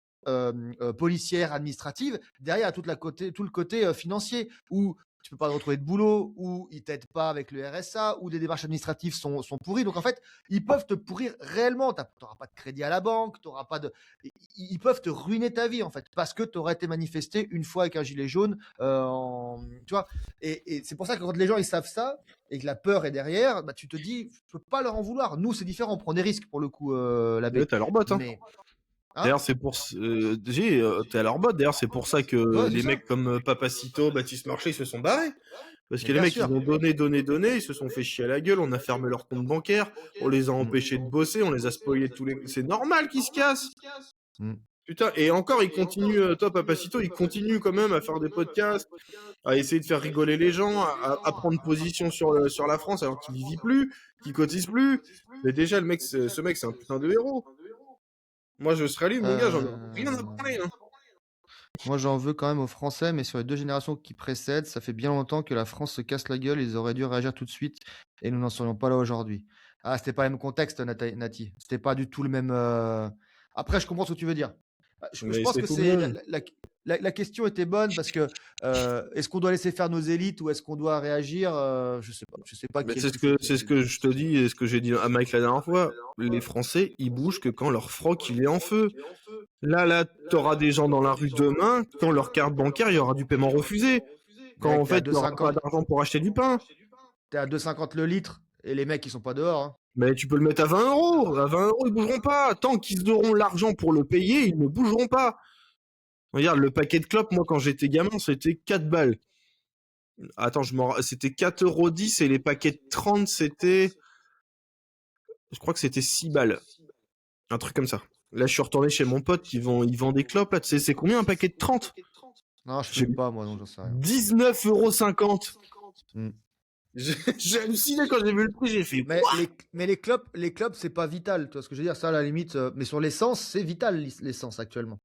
policière, administrative, derrière tout le côté financier, où tu peux pas retrouver de boulot, ou ils t'aident pas avec le RSA, ou des démarches administratives sont pourries. Donc en fait, ils peuvent te pourrir réellement. Tu n'auras pas de crédit à la banque, t'auras pas de... Ils peuvent te ruiner ta vie en fait, parce que tu aurais été manifesté une fois avec un gilet jaune. Tu vois, et c'est pour ça que quand les gens ils savent ça, et que la peur est derrière, bah, tu te dis, je peux pas leur en vouloir. Nous, c'est différent, on prend des risques pour le coup, la Ouais, baie. t'as leur bot, hein. Mais, D'ailleurs, hein? c'est pour t'es à leur bot. D'ailleurs, c'est pour ça que Ouais, c'est les ça. mecs comme Papacito, Baptiste Marché, ils se sont barrés. Parce Mais que les bien mecs, ils sûr. ont donné, ils se sont fait chier à la gueule, on a fermé leur compte bancaire, on les a Mm. empêchés de bosser, on les a spoilés tous les... C'est normal qu'ils se cassent. Mm. Putain, et encore, ils continuent, toi, Papacito, ils continuent quand même à faire des podcasts, à essayer de faire rigoler les gens, à prendre position sur la France alors qu'il y vit plus, qu'il cotise plus. Mais déjà, ce mec, c'est un putain de héros. Moi, je serais lui, mon gars, j'en ai rien à Euh, branler, hein. Moi, j'en veux quand même aux Français, mais sur les 2 générations qui précèdent, ça fait bien longtemps que la France se casse la gueule. Ils auraient dû réagir tout de suite et nous n'en serions pas là aujourd'hui. Ah, c'était pas le même contexte, Nati. C'était pas du tout le même. Après, je comprends ce que tu veux dire. Je Mais pense c'est que tout le c'est monde. la question était bonne parce que est-ce qu'on doit laisser faire nos élites ou est-ce qu'on doit réagir? Je sais pas. Je sais pas Mais qui est le plus fort. c'est ce que je te dis et ce que j'ai dit à Mike la dernière fois. Les Français, ils bougent que quand leur froc, il est en feu. Là, t'auras des gens dans la rue demain, quand leur carte bancaire, il y aura du paiement refusé. Quand, Mec, en fait, il n'y aura pas d'argent pour acheter du pain. t'es à 2,50 le litre et les mecs ils sont pas dehors, hein. Mais tu peux le mettre à 20 euros. À 20 euros, ils bougeront pas. Tant qu'ils auront l'argent pour le payer, ils ne bougeront pas. Regarde, le paquet de clopes, moi, quand j'étais gamin, c'était 4 balles. Attends, c'était 4,10 € et les paquets de 30, je crois que c'était 6 balles. Un truc comme ça. Là, je suis retourné chez mon pote il vend des clopes, là. Tu sais, c'est combien un paquet de 30? Non, je J'ai fume pas moi, donc j'en sais rien. 19,50 €. Hmm. J'ai halluciné quand j'ai vu le prix, j'ai fait Mais quoi? les clubs, c'est pas vital. Tu vois ce que je veux dire? Ça, à la limite. Mais sur l'essence, c'est vital, l'essence actuellement.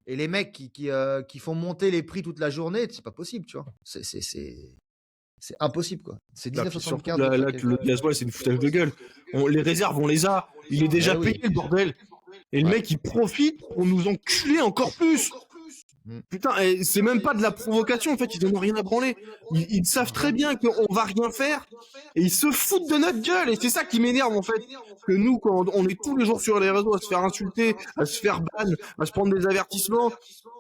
Et les mecs qui font monter les prix toute la journée, c'est pas possible, tu vois. C'est impossible, quoi. C'est Là, puis surtout, 19,75 le là paquet. que le gasoil, c'est une foutage de gueule. Les réserves, on les a. Il est déjà Eh payé, oui. le bordel. Et le Ouais. mec, il profite pour nous enculer encore plus. Mm. Putain, et c'est même pas de la provocation, en fait, ils en ont rien à branler. Ils savent très bien qu'on va rien faire, et ils se foutent de notre gueule, et c'est ça qui m'énerve, en fait. Que nous, quand on est tous les jours sur les réseaux à se faire insulter, à se faire ban, à se prendre des avertissements,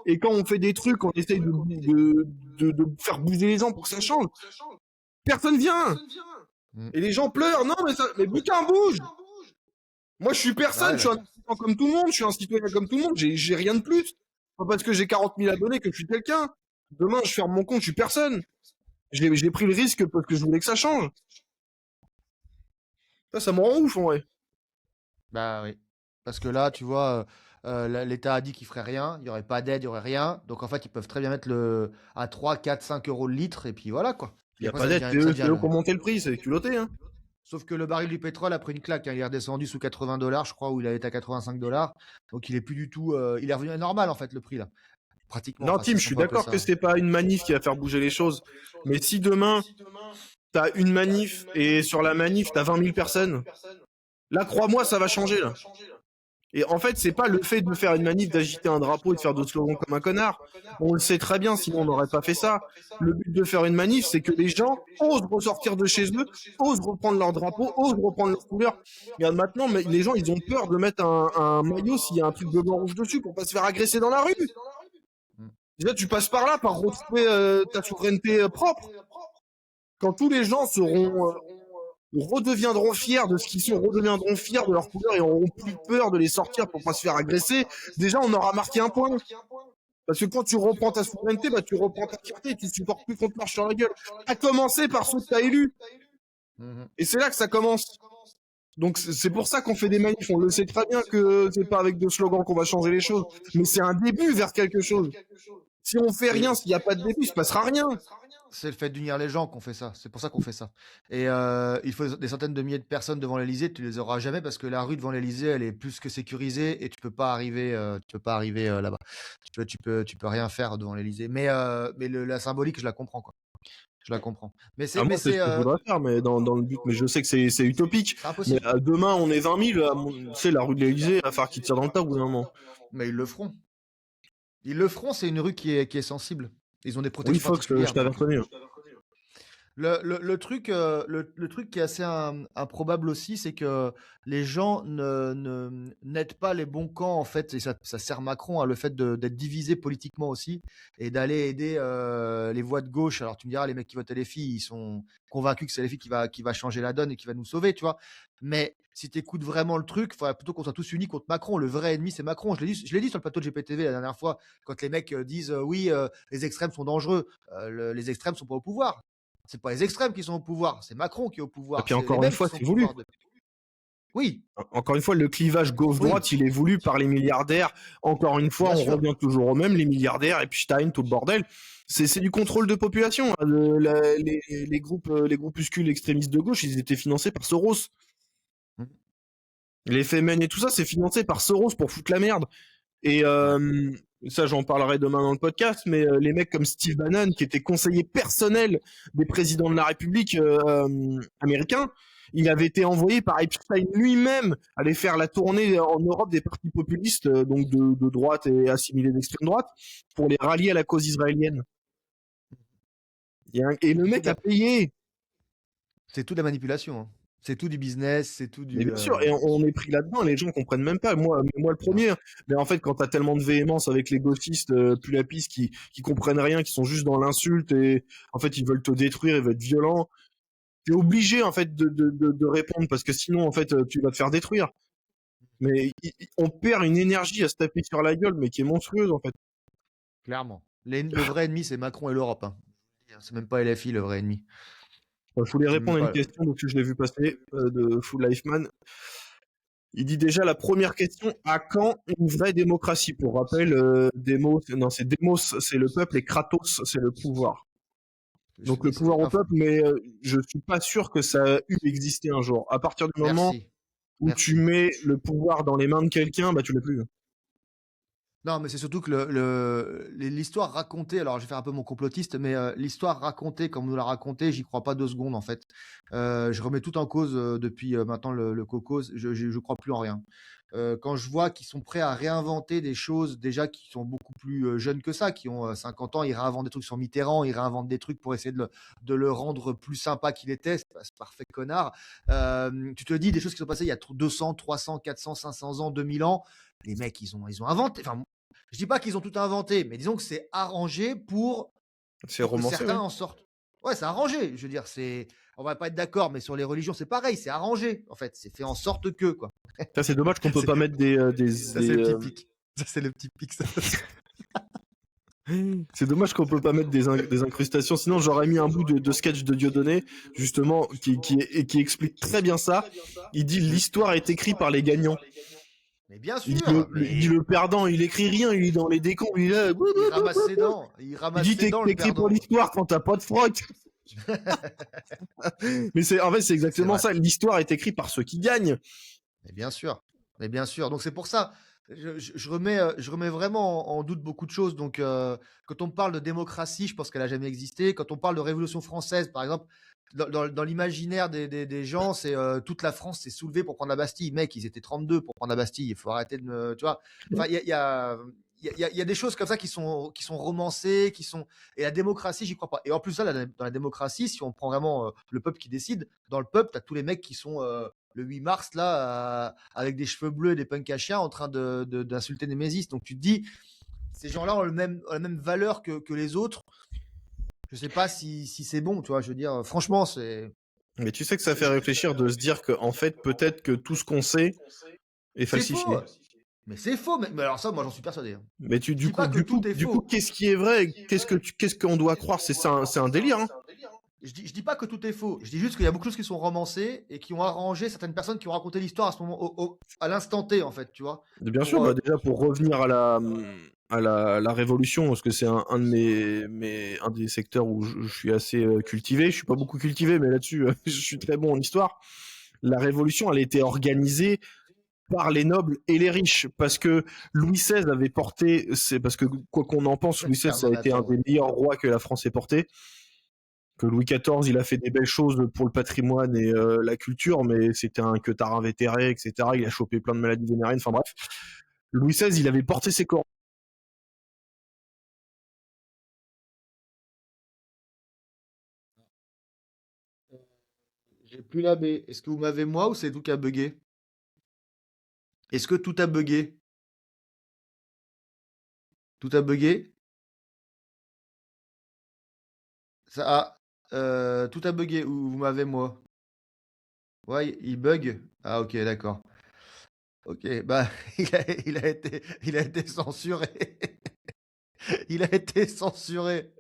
et quand on fait des trucs, on essaye de faire bouger les gens pour que ça change. Personne vient! Mm. Et les gens pleurent, non, mais putain, bouge! Moi, je suis personne, Ouais, je suis là. un citoyen comme tout le monde, je suis un citoyen comme tout le monde, j'ai rien de plus. Pas parce que j'ai 40 000 abonnés que je suis quelqu'un. Demain, je ferme mon compte, je suis personne. J'ai pris le risque parce que je voulais que ça change. Ça me rend ouf, en vrai. Bah oui. Parce que là, tu vois, l'État a dit qu'il ferait rien, il n'y aurait pas d'aide, il n'y aurait rien. Donc en fait, ils peuvent très bien mettre à 3, 4, 5 euros le litre, et puis voilà, quoi. Il Et y a après, pas d'aide, ça c'est devient eux qui ont monté le prix, c'est culotté, hein. Sauf que le baril du pétrole a pris une claque, hein. Il est redescendu sous 80 dollars, je crois, où il a été à 85 dollars. Donc il est plus du tout. Il est revenu à normal, en fait, le prix, là. Pratiquement. Non, Enfin, Tim, je si on suis peut appeler d'accord ça. que c'est pas une manif qui va faire bouger les choses. Mais si demain, t'as une manif et sur la manif, t'as 20 000 personnes, là, crois-moi, ça va changer, là. Et en fait, c'est pas le fait de faire une manif, d'agiter un drapeau et de faire d'autres slogans comme un connard. On le sait très bien, sinon on n'aurait pas fait ça. Le but de faire une manif, c'est que les gens osent ressortir de chez eux, osent reprendre leur drapeau, osent reprendre leur couleur. Regarde maintenant, mais les gens, ils ont peur de mettre un maillot s'il y a un truc de blanc rouge dessus pour pas se faire agresser dans la rue. Mm. Déjà, tu passes par là par retrouver ta souveraineté propre. Quand tous les gens redeviendront fiers de ce qu'ils sont, redeviendront fiers de leur couleur et auront plus peur de les sortir pour pas se faire agresser, déjà on aura marqué un point. Parce que quand tu reprends ta souveraineté, bah tu reprends ta fierté et tu supportes plus qu'on te marche sur la gueule. À commencer par ceux que t'as élus. Mhm. Et c'est là que ça commence. Donc c'est pour ça qu'on fait des manifs. On le sait très bien que c'est pas avec deux slogans qu'on va changer les choses. Mais c'est un début vers quelque chose. Si on fait rien, s'il n'y a pas de début, il se passera rien. C'est le fait d'unir les gens qu'on fait ça. C'est pour ça qu'on fait ça. Et il faut des centaines de milliers de personnes devant l'Elysée. Tu les auras jamais parce que la rue devant l'Elysée, elle est plus que sécurisée et tu peux pas arriver, là-bas. Tu peux rien faire devant l'Elysée. Mais la symbolique, je la comprends, quoi. Je la comprends. Mais Ah, c'est, mais moi, c'est c'est, ce que je voudrais faire, mais dans le but. Mais je sais que c'est utopique. c'est Mais impossible. demain, on est 20 000. Tu sais, la rue de l'Elysée, il va falloir qu'ils tirent dans le tas au bout d'un moment. Mais ils le feront. Ils le feront. C'est une rue qui est sensible. Ils ont des Oui, protections Fox, je particulières. t'avais Donc, reconnu. Le truc qui est assez improbable aussi, c'est que les gens n'aident pas les bons camps, en fait, et ça sert Macron, hein, le fait d'être divisé politiquement aussi, et d'aller aider les voix de gauche. Alors tu me diras, les mecs qui votent LFI, ils sont convaincus que c'est LFI qui va changer la donne et qui va nous sauver, tu vois. Mais si tu écoutes vraiment le truc, il faudrait plutôt qu'on soit tous unis contre Macron. Le vrai ennemi, c'est Macron. Je l'ai dit sur le plateau de GPTV la dernière fois, quand les mecs disent oui, les extrêmes sont dangereux. Les extrêmes sont pas au pouvoir. C'est pas les extrêmes qui sont au pouvoir, c'est Macron qui est au Et pouvoir. puis C'est les encore une mêmes qui fois, sont au c'est voulu. pouvoir depuis. Oui, Encore une fois, le clivage oui, gauche-droite, il est voulu par les milliardaires. Encore une fois, bien on sûr. revient toujours au même, les milliardaires, Epstein, tout le bordel. C'est du contrôle de population, hein. Les groupuscules extrémistes de gauche, ils étaient financés par Soros. Mm. Les Femen et tout ça, c'est financé par Soros pour foutre la merde. Et Ouais. ça, j'en parlerai demain dans le podcast, mais les mecs comme Steve Bannon, qui était conseiller personnel des présidents de la République américain, il avait été envoyé par Epstein lui-même aller faire la tournée en Europe des partis populistes, donc de droite et assimilés d'extrême droite, pour les rallier à la cause israélienne. Et le C'est toute mec a la, payé. c'est toute la manipulation, hein. C'est tout du business, c'est tout Mais du. bien sûr, et on est pris là-dedans, les gens comprennent même pas. Moi le Non. premier. Mais en fait, quand t'as tellement de véhémence avec les gauchistes, plus la piste, qui comprennent rien, qui sont juste dans l'insulte et en fait ils veulent te détruire, ils veulent être violents, t'es obligé en fait de répondre parce que sinon en fait tu vas te faire détruire. Mais on perd une énergie à se taper sur la gueule, mais qui est monstrueuse en fait. Clairement. Le vrai ennemi, c'est Macron et l'Europe, hein. C'est même pas LFI le vrai ennemi. Je voulais C'est même répondre à une pas. question, donc je l'ai vu passer de Full Life Man. Il dit déjà la première question, à quand une vraie démocratie? Pour rappel, non, c'est Demos, c'est le peuple, et Kratos, c'est le pouvoir. Donc le pouvoir au peuple, mais je suis pas sûr que ça a eu existé un jour. À partir du moment Merci. où tu Merci. mets le pouvoir dans les mains de quelqu'un, bah tu l'as plus. Non, mais c'est surtout que l'histoire racontée, alors je vais faire un peu mon complotiste, mais l'histoire racontée comme on nous l'a racontée, j'y crois pas 2 secondes en fait. Je remets tout en cause depuis maintenant le cocos, je crois plus en rien. Quand je vois qu'ils sont prêts à réinventer des choses déjà qui sont beaucoup plus jeunes que ça, qui ont 50 ans, ils réinventent des trucs sur Mitterrand, ils réinventent des trucs pour essayer de le rendre plus sympa qu'il était, c'est parfait connard. Tu te dis des choses qui sont passées il y a 200, 300, 400, 500 ans, 2000 ans, les mecs, ils ont inventé. Enfin, je dis pas qu'ils ont tout inventé, mais disons que c'est arrangé C'est pour que romancé, certains ouais. en sortent. Ouais, c'est arrangé. Je veux dire, on va pas être d'accord, mais sur les religions, c'est pareil, c'est arrangé. En fait, c'est fait en sorte que, quoi. Ça, c'est dommage qu'on peut C'est- pas mettre Ça, c'est le petit pic. Ça, c'est le petit pic. Ça. c'est dommage qu'on peut pas mettre des incrustations. Sinon, j'aurais mis un bout de sketch de Dieudonné, justement, qui explique très bien ça. Il dit l'histoire est écrite par les gagnants. Mais bien Il dit sûr, il dit le perdant, il écrit rien, il est dans les décombres, il est là. il ramasse ses dents. Il Il ramasse dit ses dents, le t'écris pour perdant. l'histoire quand t'as pas de froc. Mais en fait, c'est C'est exactement vrai. ça. L'histoire est écrite par ceux qui gagnent. Mais bien sûr. Mais bien sûr. Donc c'est pour ça. Je remets vraiment en doute beaucoup de choses. Donc quand on me parle de démocratie, je pense qu'elle a jamais existé. Quand on parle de Révolution française, par exemple, dans l'imaginaire des gens, c'est toute la France s'est soulevée pour prendre la Bastille. Mec, ils étaient 32 pour prendre la Bastille. Il faut arrêter de me. Tu vois. Enfin, il y a des choses comme ça qui sont romancées, et la démocratie, j'y crois pas. Et en plus, là, dans la démocratie, si on prend vraiment le peuple qui décide, dans le peuple, tu as tous les mecs qui sont le 8 mars, là, avec des cheveux bleus et des punks à chiens en train d'insulter Némésis. Donc tu te dis, ces gens-là ont la même valeur que les autres. Je sais pas si c'est bon, tu vois. Je veux dire, franchement, Mais tu sais que ça fait réfléchir de se dire que, en fait, peut-être que tout ce qu'on sait est c'est falsifié. faux. Mais c'est faux. Mais alors ça, moi, j'en suis persuadé, hein. Mais Je dis pas que tout est faux. qu'est-ce qui est vrai? Qu'est-ce qu'on doit croire? C'est un délire, hein. Je dis pas que tout est faux. Je dis juste qu'il y a beaucoup de choses qui sont romancées et qui ont arrangé certaines personnes qui ont raconté l'histoire à ce moment, à l'instant T, en fait, tu vois. Bien sûr, bah déjà pour revenir à la révolution, parce que c'est un de un des secteurs où je suis assez cultivé. Je suis pas beaucoup cultivé, mais là-dessus, je suis très bon en histoire. La révolution, elle a été organisée par les nobles et les riches, parce que Louis XVI avait porté, c'est parce que quoi qu'on en pense, Louis XVI, ça a été un des meilleurs rois que la France ait porté. Que Louis XIV, il a fait des belles choses pour le patrimoine et la culture, mais c'était un queutard invétéré, etc. Il a chopé plein de maladies vénériennes, enfin bref. Louis XVI, il avait porté ses corps J'ai plus la B. Est-ce que vous m'avez moi ou c'est tout qui a bugué? Est-ce que tout a bugué? Tout a bugué? Ça a. Tout a bugué ou vous m'avez moi? Ouais, il bug? Ah, ok, d'accord. Ok, bah, il a été censuré. Il a été censuré.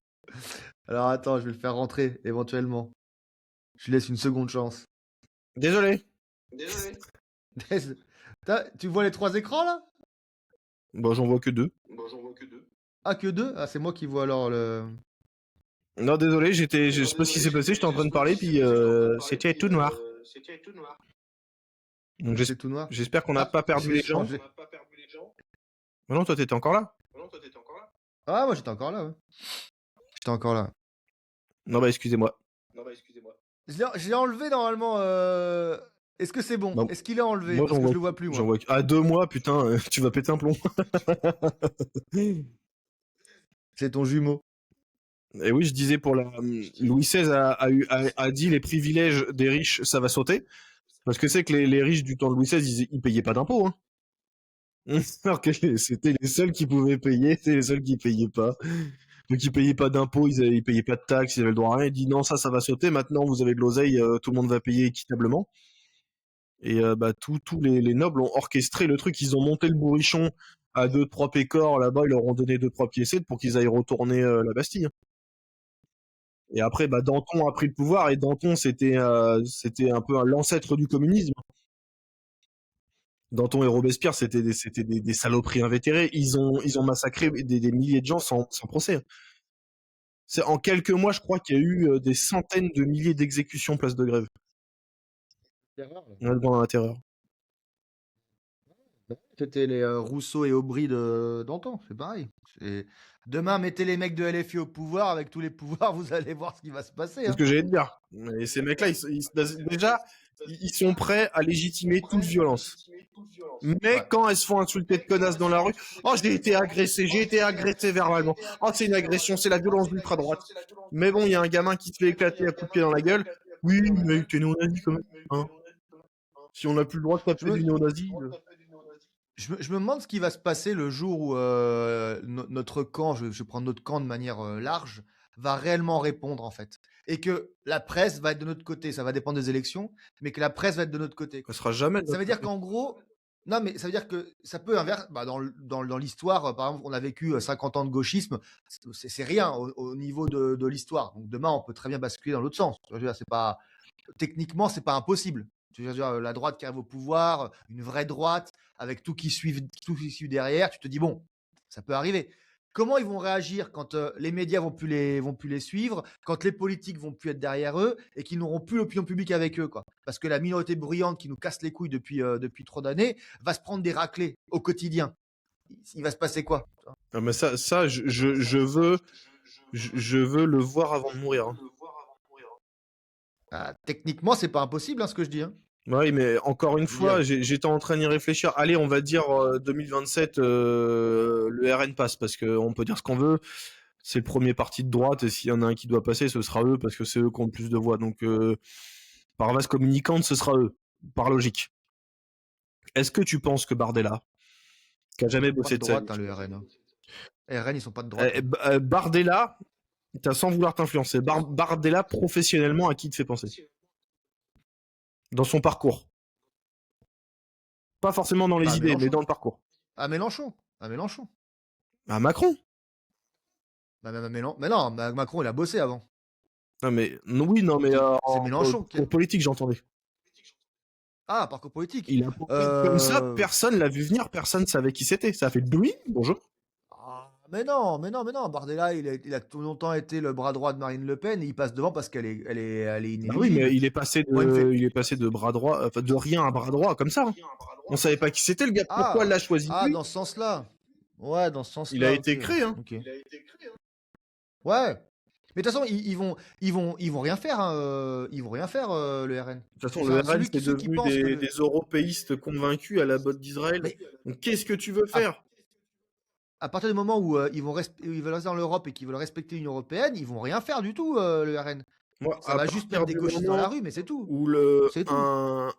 Alors attends, je vais le faire rentrer éventuellement. Je lui laisse une seconde chance. Désolé. Tu vois les 3 écrans là? Bon, j'en vois que 2. Ah, que 2? Ah, c'est moi qui vois alors le. Non, désolé, je sais pas ce qui s'est passé, j'étais en train de parler, puis c'était tout noir. Donc C'est tout noir. j'espère qu'on n'a Ah, pas je perdu me les suis gens. changé. Mais non, toi, t'étais encore là. Ah, moi j'étais encore là, ouais. J'étais encore là. Non, bah, excusez-moi. Je l'ai enlevé normalement. Est-ce que c'est bon? Bah, Est-ce qu'il est enlevé? moi, Parce que je le vois plus, j'en moi. vois. À 2 mois, putain, tu vas péter un plomb. C'est ton jumeau. Et oui, je disais pour Louis XVI a dit les privilèges des riches, ça va sauter. Parce que c'est que les riches du temps de Louis XVI, ils payaient pas d'impôts, hein. Alors que c'était les seuls qui pouvaient payer, c'est les seuls qui payaient pas. Donc ils payaient pas d'impôts, ils payaient pas de taxes, ils avaient le droit à rien. Il dit non, ça va sauter. Maintenant, vous avez de l'oseille, tout le monde va payer équitablement. Et bah tous les nobles ont orchestré le truc. Ils ont monté le bourrichon à 2-3 pécores là-bas. Ils leur ont donné 2-3 piécettes pour qu'ils aillent retourner la Bastille. Et après, bah Danton a pris le pouvoir et Danton c'était un peu l'ancêtre du communisme. Danton et Robespierre, c'était des saloperies invétérées. Ils ont massacré des milliers de gens sans procès. C'est en quelques mois, je crois qu'il y a eu des centaines de milliers d'exécutions place de Grève. Pendant la terreur. C'était les Rousseau et Aubry d'antan, c'est pareil. Demain, mettez les mecs de LFI au pouvoir, avec tous les pouvoirs, vous allez voir ce qui va se passer. C'est ce que j'allais te dire. Et ces mecs-là, déjà, ils sont prêts à légitimer toute violence. Mais Ouais. quand elles se font insulter de connasses dans la rue, oh j'ai été agressé verbalement. Oh c'est une agression, c'est la violence d'ultra droite. Mais bon, il y a un gamin qui se fait éclater à coups de pied dans la gueule. Oui, mais t'es néo-nazi quand même. Hein, si on n'a plus le droit de taper du néo-nazi. Je me demande ce qui va se passer le jour où notre camp, je vais prendre notre camp de manière large, va réellement répondre en fait. Et que la presse va être de notre côté. Ça va dépendre des élections, mais que la presse va être de notre côté. Ça sera jamais. Ça veut dire qu'en gros, non, mais ça veut dire que ça peut inverse. Bah, dans l'histoire, par exemple, on a vécu 50 ans de gauchisme, c'est rien au niveau de l'histoire. Donc demain, on peut très bien basculer dans l'autre sens. Je veux dire, techniquement, c'est pas impossible. Je veux dire, la droite qui arrive au pouvoir, une vraie droite, avec tout qui suit derrière, tu te dis, bon, ça peut arriver. Comment ils vont réagir quand les médias vont plus les suivre, quand les politiques vont plus être derrière eux et qu'ils n'auront plus l'opinion publique avec eux, quoi. Parce que la minorité bruyante qui nous casse les couilles depuis trop d'années va se prendre des raclées au quotidien. Il va se passer quoi? Ah, mais ça je veux le voir avant de mourir. Hein. Techniquement, c'est pas impossible, ce que je dis. Hein. Oui, mais encore une fois, j'étais en train d'y réfléchir. Allez, on va dire 2027, le RN passe, parce qu'on peut dire ce qu'on veut. C'est le premier parti de droite, et s'il y en a un qui doit passer, ce sera eux, parce que c'est eux qui ont le plus de voix. Donc, par vase communicante, ce sera eux, par logique. Est-ce que tu penses que Bardella, qui a jamais bossé de droite, le RN. RN, ils sont pas de droite. Bardella, sans vouloir t'influencer, Bardella, professionnellement, à qui il te fait penser? Dans son parcours. Pas forcément dans les idées, mais dans le parcours. À Mélenchon. À Macron. Mais non, Macron, il a bossé avant. Non, mais oui, c'est Mélenchon. Pour politique, j'entendais. Ah, parcours politique. Il a comme ça, personne l'a vu venir, personne savait qui c'était. Ça a fait oui, bonjour. Mais non. Bardella, il a tout longtemps été le bras droit de Marine Le Pen et il passe devant parce qu'elle est inéligible. Ah oui, mais il est passé de bras droit, enfin de rien à bras droit comme ça. Hein. On savait pas qui c'était le gars. Pourquoi elle l'a choisi lui dans ce sens-là. Ouais, dans ce sens-là. Il a été créé. Hein. Okay. Ouais. Mais de toute façon, ils vont rien faire. Ils vont rien faire le RN. De toute façon, le RN c'est devenu des européistes convaincus à la botte d'Israël. Mais... Donc qu'est-ce que tu veux faire? À partir du moment où ils veulent rester dans l'Europe et qu'ils veulent respecter l'Union européenne, ils vont rien faire du tout, le RN. Moi, Ça à va juste mettre partir des du gauchistes dans la moment rue, mais c'est tout. où C'est tout. un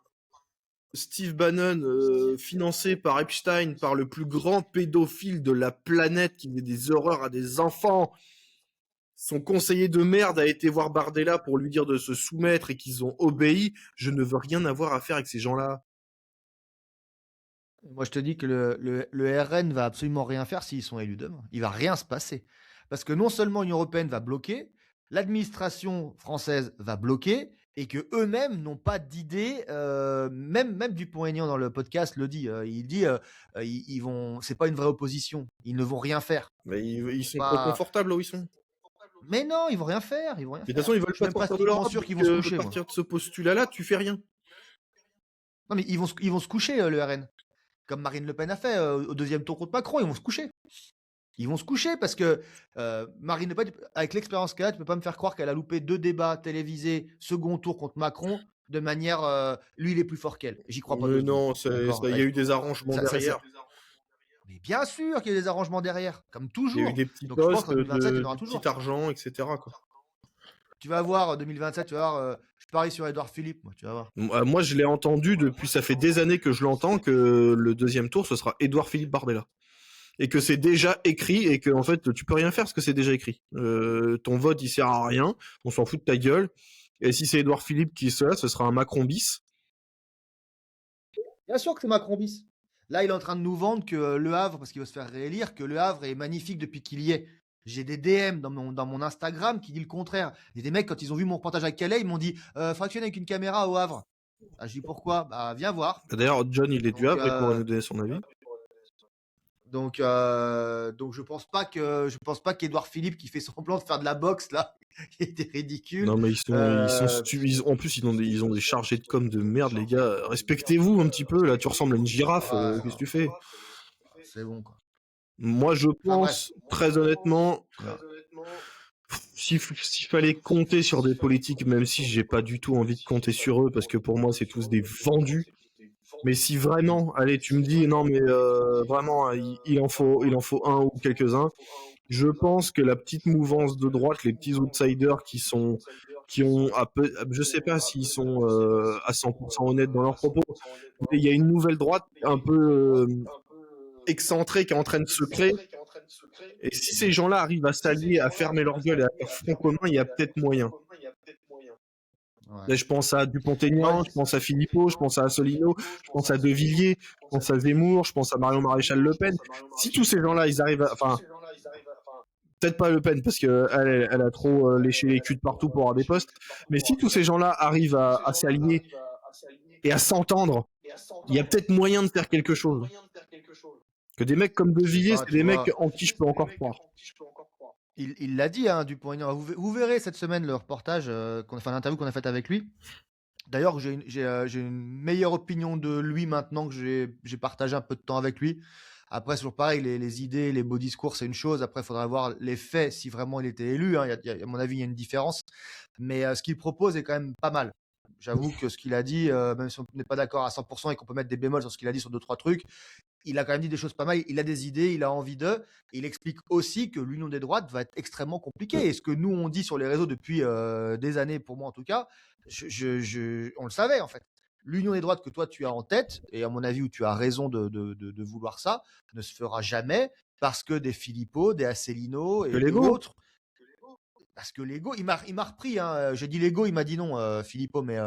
Steve Bannon, financé par Epstein, par le plus grand pédophile de la planète, qui fait des horreurs à des enfants, son conseiller de merde a été voir Bardella pour lui dire de se soumettre et qu'ils ont obéi. Je ne veux rien avoir à faire avec ces gens-là. Moi, je te dis que le RN va absolument rien faire s'ils sont élus demain. Il va rien se passer. Parce que non seulement l'Union européenne va bloquer, l'administration française va bloquer, et que eux-mêmes n'ont pas d'idée. Même Dupont-Aignan dans le podcast le dit. Il dit, ils vont, c'est pas une vraie opposition. Ils ne vont rien faire. Mais ils Vont sont trop pas. confortables là où ils sont. Mais non, ils vont rien faire. Ils vont rien Mais de toute faire. façon, ils veulent Je suis pas même sortir de pratiquement l'Europe, sûr qu'ils vont donc se à coucher, moi. partir de ce postulat-là, tu fais rien. Non, mais ils vont se coucher, le RN. Comme Marine Le Pen a fait au deuxième tour contre Macron, ils vont se coucher. Ils vont se coucher parce que Marine Le Pen, avec l'expérience qu'elle a, tu peux pas me faire croire qu'elle a loupé 2 débats télévisés second tour contre Macron de manière lui il est plus fort qu'elle. J'y crois pas 2 Mais secondes. non, D'accord. il y a eu des arrangements derrière. Mais bien sûr qu'il y a des arrangements derrière, comme Il y a eu toujours. des petits Donc je pense postes, qu'en 2027, il y en aura du toujours. petit argent, etc. quoi. Tu vas voir 2027, tu vas voir. Je parie sur Édouard Philippe, moi, tu vas voir. Moi, je l'ai entendu depuis, ça fait des années que je l'entends, que le deuxième tour, ce sera Édouard Philippe Bardella. Et que c'est déjà écrit, et que en fait, tu peux rien faire parce que c'est déjà écrit. Ton vote, il sert à rien, on s'en fout de ta gueule. Et si c'est Édouard Philippe qui sera, ce sera un Macron bis. Bien sûr que c'est Macron bis. Là, il est en train de nous vendre que Le Havre, parce qu'il veut se faire réélire, que Le Havre est magnifique depuis qu'il y est. J'ai des DM dans mon Instagram qui dit le contraire. Il y a des mecs, quand ils ont vu mon reportage à Calais, ils m'ont dit fractionner avec une caméra au Havre. Ah, je dis pourquoi? Bah, viens voir. D'ailleurs, John, il est du Donc, Havre, il pourra nous donner son avis. donc je pense pas qu'Édouard Philippe qui fait semblant de faire de la boxe là, qui était ridicule. Non, mais en plus, ils ont des chargés de com de merde, les gars. Respectez-vous un petit peu, là, tu ressembles à une girafe, Ouais, qu'est-ce que tu fais? c'est bon quoi. Moi, je Enfin bref. pense, très honnêtement, s'il fallait compter sur des politiques, même si j'ai pas du tout envie de compter sur eux, parce que pour moi, c'est tous des vendus. Mais si vraiment, allez, tu me dis, non, mais vraiment, il en faut un ou quelques-uns. Je pense que la petite mouvance de droite, les petits outsiders qui ont je sais pas s'ils sont à 100% honnêtes dans leurs propos, mais il y a une nouvelle droite un peu excentrée qui est en train de se créer. Et si ces gens-là arrivent à s'allier, à fermer leur gueule et à faire front commun, il y a peut-être moyen. Ouais. Là, je pense à Dupont-Aignan, je pense à Philippot, je pense à Asselineau, je pense à De Villiers, je pense à Zemmour, je pense à Marion Maréchal Le Pen. Si tous ces gens-là, ils arrivent à... Enfin, peut-être pas Le Pen, parce qu'elle a trop léché les culs de partout pour avoir des postes, mais si tous ces gens-là arrivent à s'allier et à s'entendre, il y a peut-être moyen de faire quelque chose. Que des mecs comme De Villiers, c'est des mecs en qui je peux encore croire. Il l'a dit, hein, Dupont-Aignan. Vous verrez cette semaine le reportage, l'interview qu'on a faite avec lui. D'ailleurs, j'ai une meilleure opinion de lui maintenant que j'ai partagé un peu de temps avec lui. Après, c'est toujours pareil, les idées, les beaux discours, c'est une chose. Après, il faudra voir les faits si vraiment il était élu. Hein. À mon avis, il y a une différence. Mais ce qu'il propose est quand même pas mal. J'avoue que ce qu'il a dit, même si on n'est pas d'accord à 100% et qu'on peut mettre des bémols sur ce qu'il a dit sur 2-3 trucs, il a quand même dit des choses pas mal. Il a des idées, il a envie d'eux. Et il explique aussi que l'union des droites va être extrêmement compliquée. Et ce que nous, on dit sur les réseaux depuis des années, pour moi en tout cas, on le savait en fait. L'union des droites que toi tu as en tête, et à mon avis où tu as raison de vouloir ça, ne se fera jamais parce que des Philippot, des Asselineau et autres. Parce que l'ego, il m'a repris. Hein. J'ai dit l'ego, il m'a dit non, Philippot, mais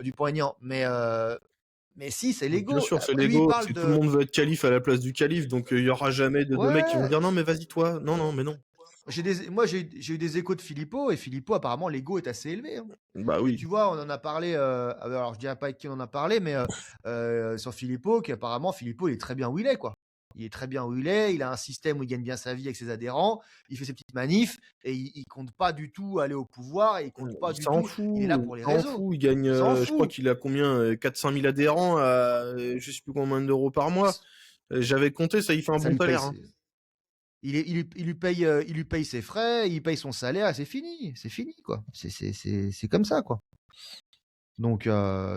Dupont-Aignan. Mais si, c'est l'ego. Bien sûr, c'est l'ego. Tout le monde veut être calife à la place du calife, donc il y aura jamais de mecs qui vont dire non, mais vas-y toi. Non, mais non. Moi, j'ai eu des échos de Philippot, et Philippot, apparemment, l'ego est assez élevé. Hein. Bah oui. Et tu vois, on en a parlé. Alors, je dirais pas avec qui on en a parlé, mais sur Philippot, qu'apparemment, Philippot, il est très bien où il est, quoi. Il est très bien où il est. Il a un système où il gagne bien sa vie avec ses adhérents. Il fait ses petites manifs et il compte pas du tout aller au pouvoir. Et il compte pas du tout. Il est là pour les réseaux. Il gagne. Je crois qu'il a combien 400 000 adhérents à je sais plus combien d'euros par mois. J'avais compté, ça il fait un bon salaire. Hein. Il lui paye ses frais, il paye son salaire et c'est fini, quoi. C'est comme ça, quoi. Donc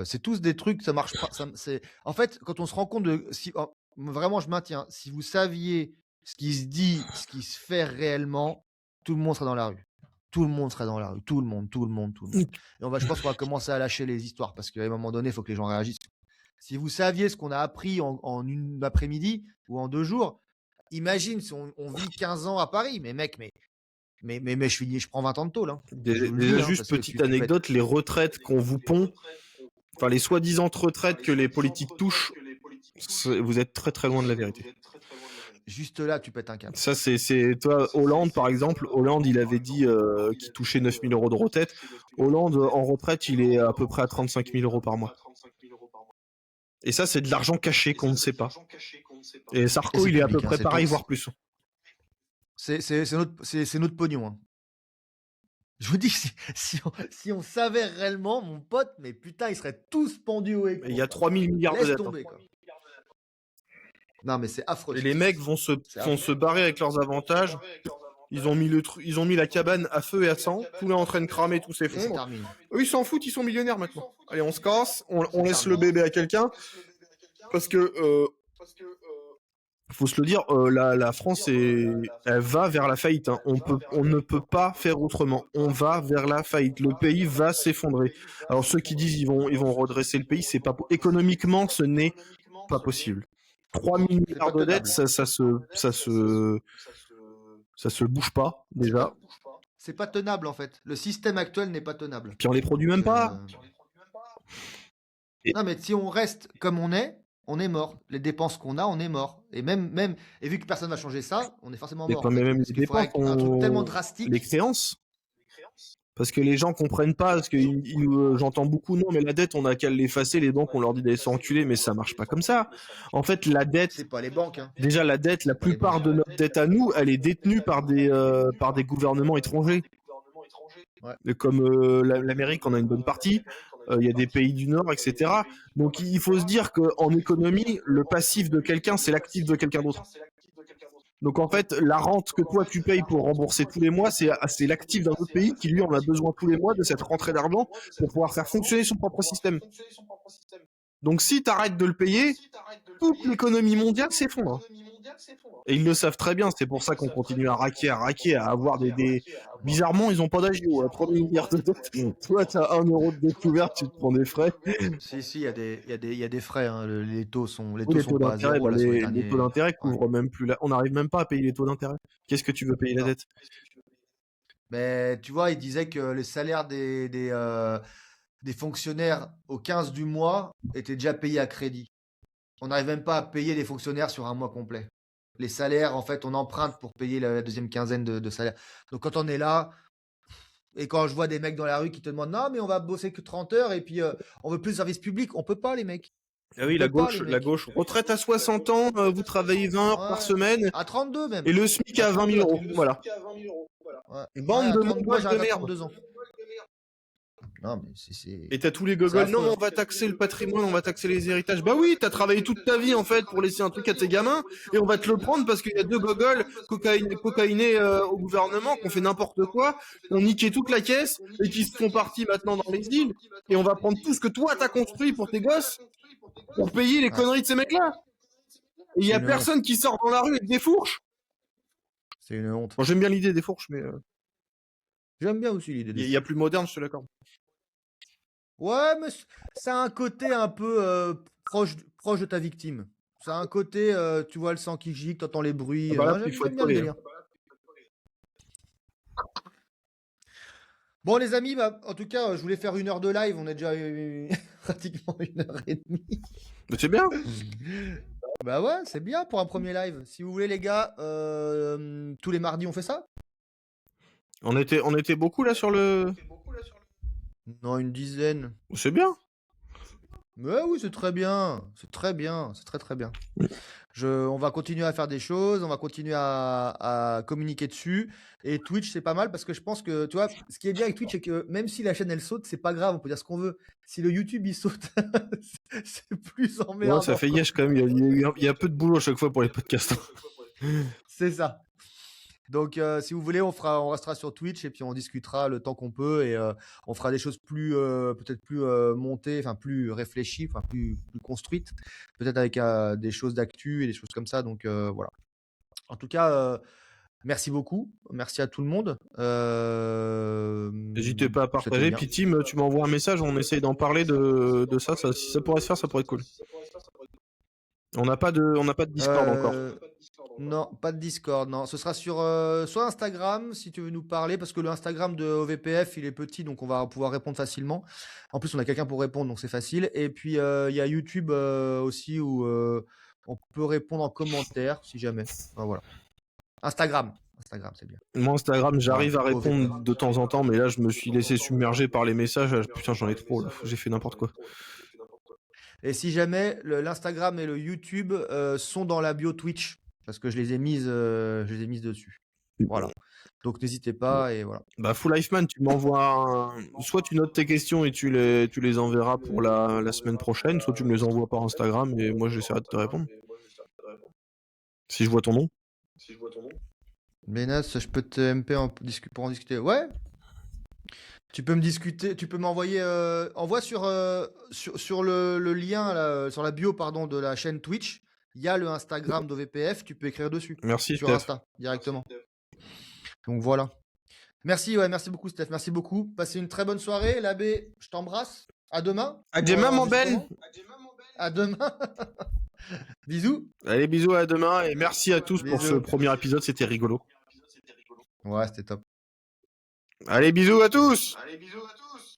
c'est tous des trucs, ça marche pas. En fait, quand on se rend compte de, vraiment, je maintiens, si vous saviez ce qui se dit, ce qui se fait réellement, tout le monde serait dans la rue. Tout le monde serait dans la rue, tout le monde, tout le monde, tout le monde. Et je pense qu'on va commencer à lâcher les histoires parce qu'à un moment donné, il faut que les gens réagissent. Si vous saviez ce qu'on a appris en une après-midi ou en 2 jours, imagine si on vit 15 ans à Paris. Mais mec, je prends 20 ans de tôle. Hein. Je vous le dis, Déjà, hein, juste parce que petite tu peux être. anecdote, les retraites qu'on vous pond, enfin les soi-disant retraites que les politiques touchent, vous êtes très très loin de la vérité. Juste là, tu pètes un câble. Ça, c'est toi, Hollande, par exemple. Hollande, il avait dit qu'il touchait 9 000 euros de retraite. Hollande, en retraite, il est à peu près à 35 000 euros par mois. Et ça, c'est de l'argent caché qu'on ne sait pas. Et Et Sarko, c'est il est à peu public, hein, près c'est pareil, tout. voire plus. C'est notre pognon. Hein. Je vous dis, si on savait réellement, mon pote, mais putain, ils seraient tous pendus au écrou. Il y a 3 000 milliards de Laisse dettes. tomber, quoi. Non, mais c'est affreux. Et les mecs vont se barrer avec leurs avantages. Ils ont mis la cabane à feu et à sang. Tout est en train de cramer, tout Et c'est s'effondre. terminé. Eux, ils s'en foutent, ils sont millionnaires maintenant. Allez, on se casse, on C'est laisse le terminé. bébé à quelqu'un. Parce que, faut se le dire, la France, elle va vers la faillite. Hein. On ne peut pas faire autrement. On va vers la faillite. Le pays va s'effondrer. Alors ceux qui disent ils vont redresser le pays, c'est pas économiquement, ce n'est pas possible. 3 000 C'est milliards pas de dettes, tenable. ça se bouge pas déjà. C'est pas tenable en fait. Le système actuel n'est pas tenable. Puis on les produit même pas. Non, mais si on reste comme on est mort. Les dépenses qu'on a, on est mort. Et et vu que personne va changer ça, on est forcément Et mort. quand même Parce les qu'il faudrait dépenses, un truc tellement drastique. les créances. Parce que les gens comprennent pas, parce que j'entends beaucoup, non, mais la dette, on a qu'à l'effacer, les banques, on leur dit d'aller s'enculer, mais ça marche pas comme ça. En fait, la dette, C'est pas les banques. Hein. déjà la dette, la plupart de notre dette à nous, elle est détenue par des gouvernements étrangers. Ouais. Et comme l'Amérique, on a une bonne partie, il y a des pays du Nord, etc. Donc il faut se dire qu'en économie, le passif de quelqu'un, c'est l'actif de quelqu'un d'autre. Donc en fait, la rente que toi tu payes pour rembourser tous les mois, c'est l'actif d'un autre pays qui lui en a besoin tous les mois de cette rentrée d'argent pour pouvoir faire fonctionner son propre système. Donc si tu arrêtes de le payer, toute l'économie mondiale s'effondre. Et ils le savent très bien, c'est pour ça qu'on continue à raquer, à avoir des... Bizarrement, ils ont pas d'agio, à 3 milliards de dettes. Toi, t'as 1 euro de découverte, tu te prends des frais. Si, il y a des frais. Hein. Les taux sont, Oui, pas à zéro là, sur les derniers. Les taux d'intérêt couvrent même plus. On n'arrive même pas à payer les taux d'intérêt. Qu'est-ce que tu veux payer la dette? Mais tu vois, il disait que les salaires des fonctionnaires au 15 du mois étaient déjà payés à crédit. On n'arrive même pas à payer les fonctionnaires sur un mois complet. Les salaires, en fait, on emprunte pour payer la deuxième quinzaine de salaire. Donc quand on est là, et quand je vois des mecs dans la rue qui te demandent non, mais on va bosser que 30 heures et puis on veut plus de service public, on peut pas, les mecs. Ah oui, la gauche. Retraite à 60 ans, vous travaillez 20 heures par semaine. À 32 même. Et le SMIC à 20 000 euros. Voilà. Ouais. Bande de mongols de merde. 32 ans. Non, mais c'est... Et t'as tous les gogoles, non, mais on va taxer le patrimoine, on va taxer les héritages. Bah oui, t'as travaillé toute ta vie, en fait, pour laisser un truc à tes gamins, et on va te le prendre parce qu'il y a 2 gogoles cocaïnés au gouvernement, qui ont fait n'importe quoi, qui ont niqué toute la caisse, et qui sont partis maintenant dans les îles, et on va prendre tout ce que toi t'as construit pour tes gosses, pour payer les conneries de ces mecs-là. Et il y a personne qui sort dans la rue avec des fourches. C'est une honte. Bon, j'aime bien l'idée des fourches, mais... J'aime bien aussi l'idée des Il y a plus moderne, je te l'accorde. Ouais, mais ça a un côté un peu proche de ta victime. Ça a un côté, tu vois le sang qui gicle, t'entends les bruits. Ah bah là, il faut j'aime être bien le collé, délire. Bon, les amis, bah, en tout cas, je voulais faire 1 heure de live. On est déjà pratiquement 1h30. Mais c'est bien. Bah ouais, c'est bien pour un premier live. Si vous voulez, les gars, tous les mardis, on fait ça? On était beaucoup là sur le... Non, une dizaine. C'est bien. Mais oui, c'est très bien. C'est très bien. C'est très très bien. On va continuer à faire des choses, on va continuer à communiquer dessus. Et Twitch, c'est pas mal parce que je pense que, tu vois, ce qui est bien avec Twitch, c'est que même si la chaîne elle saute, c'est pas grave, on peut dire ce qu'on veut. Si le YouTube il saute, c'est plus emmerdant. Ouais, ça fait yesh quand même. Il y a peu de boulot à chaque fois pour les podcasts. C'est ça. Donc, si vous voulez, on restera sur Twitch et puis on discutera le temps qu'on peut et on fera des choses peut-être plus montées, enfin plus réfléchies, enfin plus construites, peut-être avec des choses d'actu et des choses comme ça. Donc voilà. En tout cas, Merci beaucoup. Merci à tout le monde. N'hésitez pas à C'était partager. bien. Puis Tim, tu m'envoies un message, on essaye d'en parler de ça. Si ça pourrait se faire, ça pourrait être cool. On n'a pas de Discord encore. Non, pas de Discord, non. Ce sera sur soit Instagram, si tu veux nous parler, parce que le Instagram de OVPF, il est petit, donc on va pouvoir répondre facilement. En plus, on a quelqu'un pour répondre, donc c'est facile. Et puis, il y a YouTube aussi, où on peut répondre en commentaire, si jamais. Enfin, voilà. Instagram, c'est bien. Moi, Instagram, j'arrive Voilà, à répondre de temps en temps, mais là, je me suis laissé submerger par les messages. Putain, j'en ai trop, là. J'ai fait n'importe quoi. Et si jamais l'Instagram et le YouTube sont dans la bio Twitch, parce que je les ai mises dessus. Voilà. Donc n'hésitez pas et voilà. Bah, Full Life Man, tu m'envoies soit tu notes tes questions et tu les enverras pour la semaine prochaine, soit tu me les envoies par Instagram et moi j'essaierai de te répondre. Si je vois ton nom. Benas, je peux te MP pour en discuter. Ouais. Tu peux me discuter, tu peux m'envoyer, envoie sur le lien là, sur la bio pardon de la chaîne Twitch. Il y a le Instagram d'OVPF, tu peux écrire dessus. Merci, Sur Steph. Insta directement. Donc voilà. Merci, ouais, merci beaucoup Steph, merci beaucoup. Passez une très bonne soirée, l'abbé, je t'embrasse. À demain. À demain, mon Ben. À demain. Bisous. Allez, bisous, à demain et merci à tous pour ce Bisous. premier épisode, c'était rigolo. Ouais, c'était top. Allez, bisous à tous.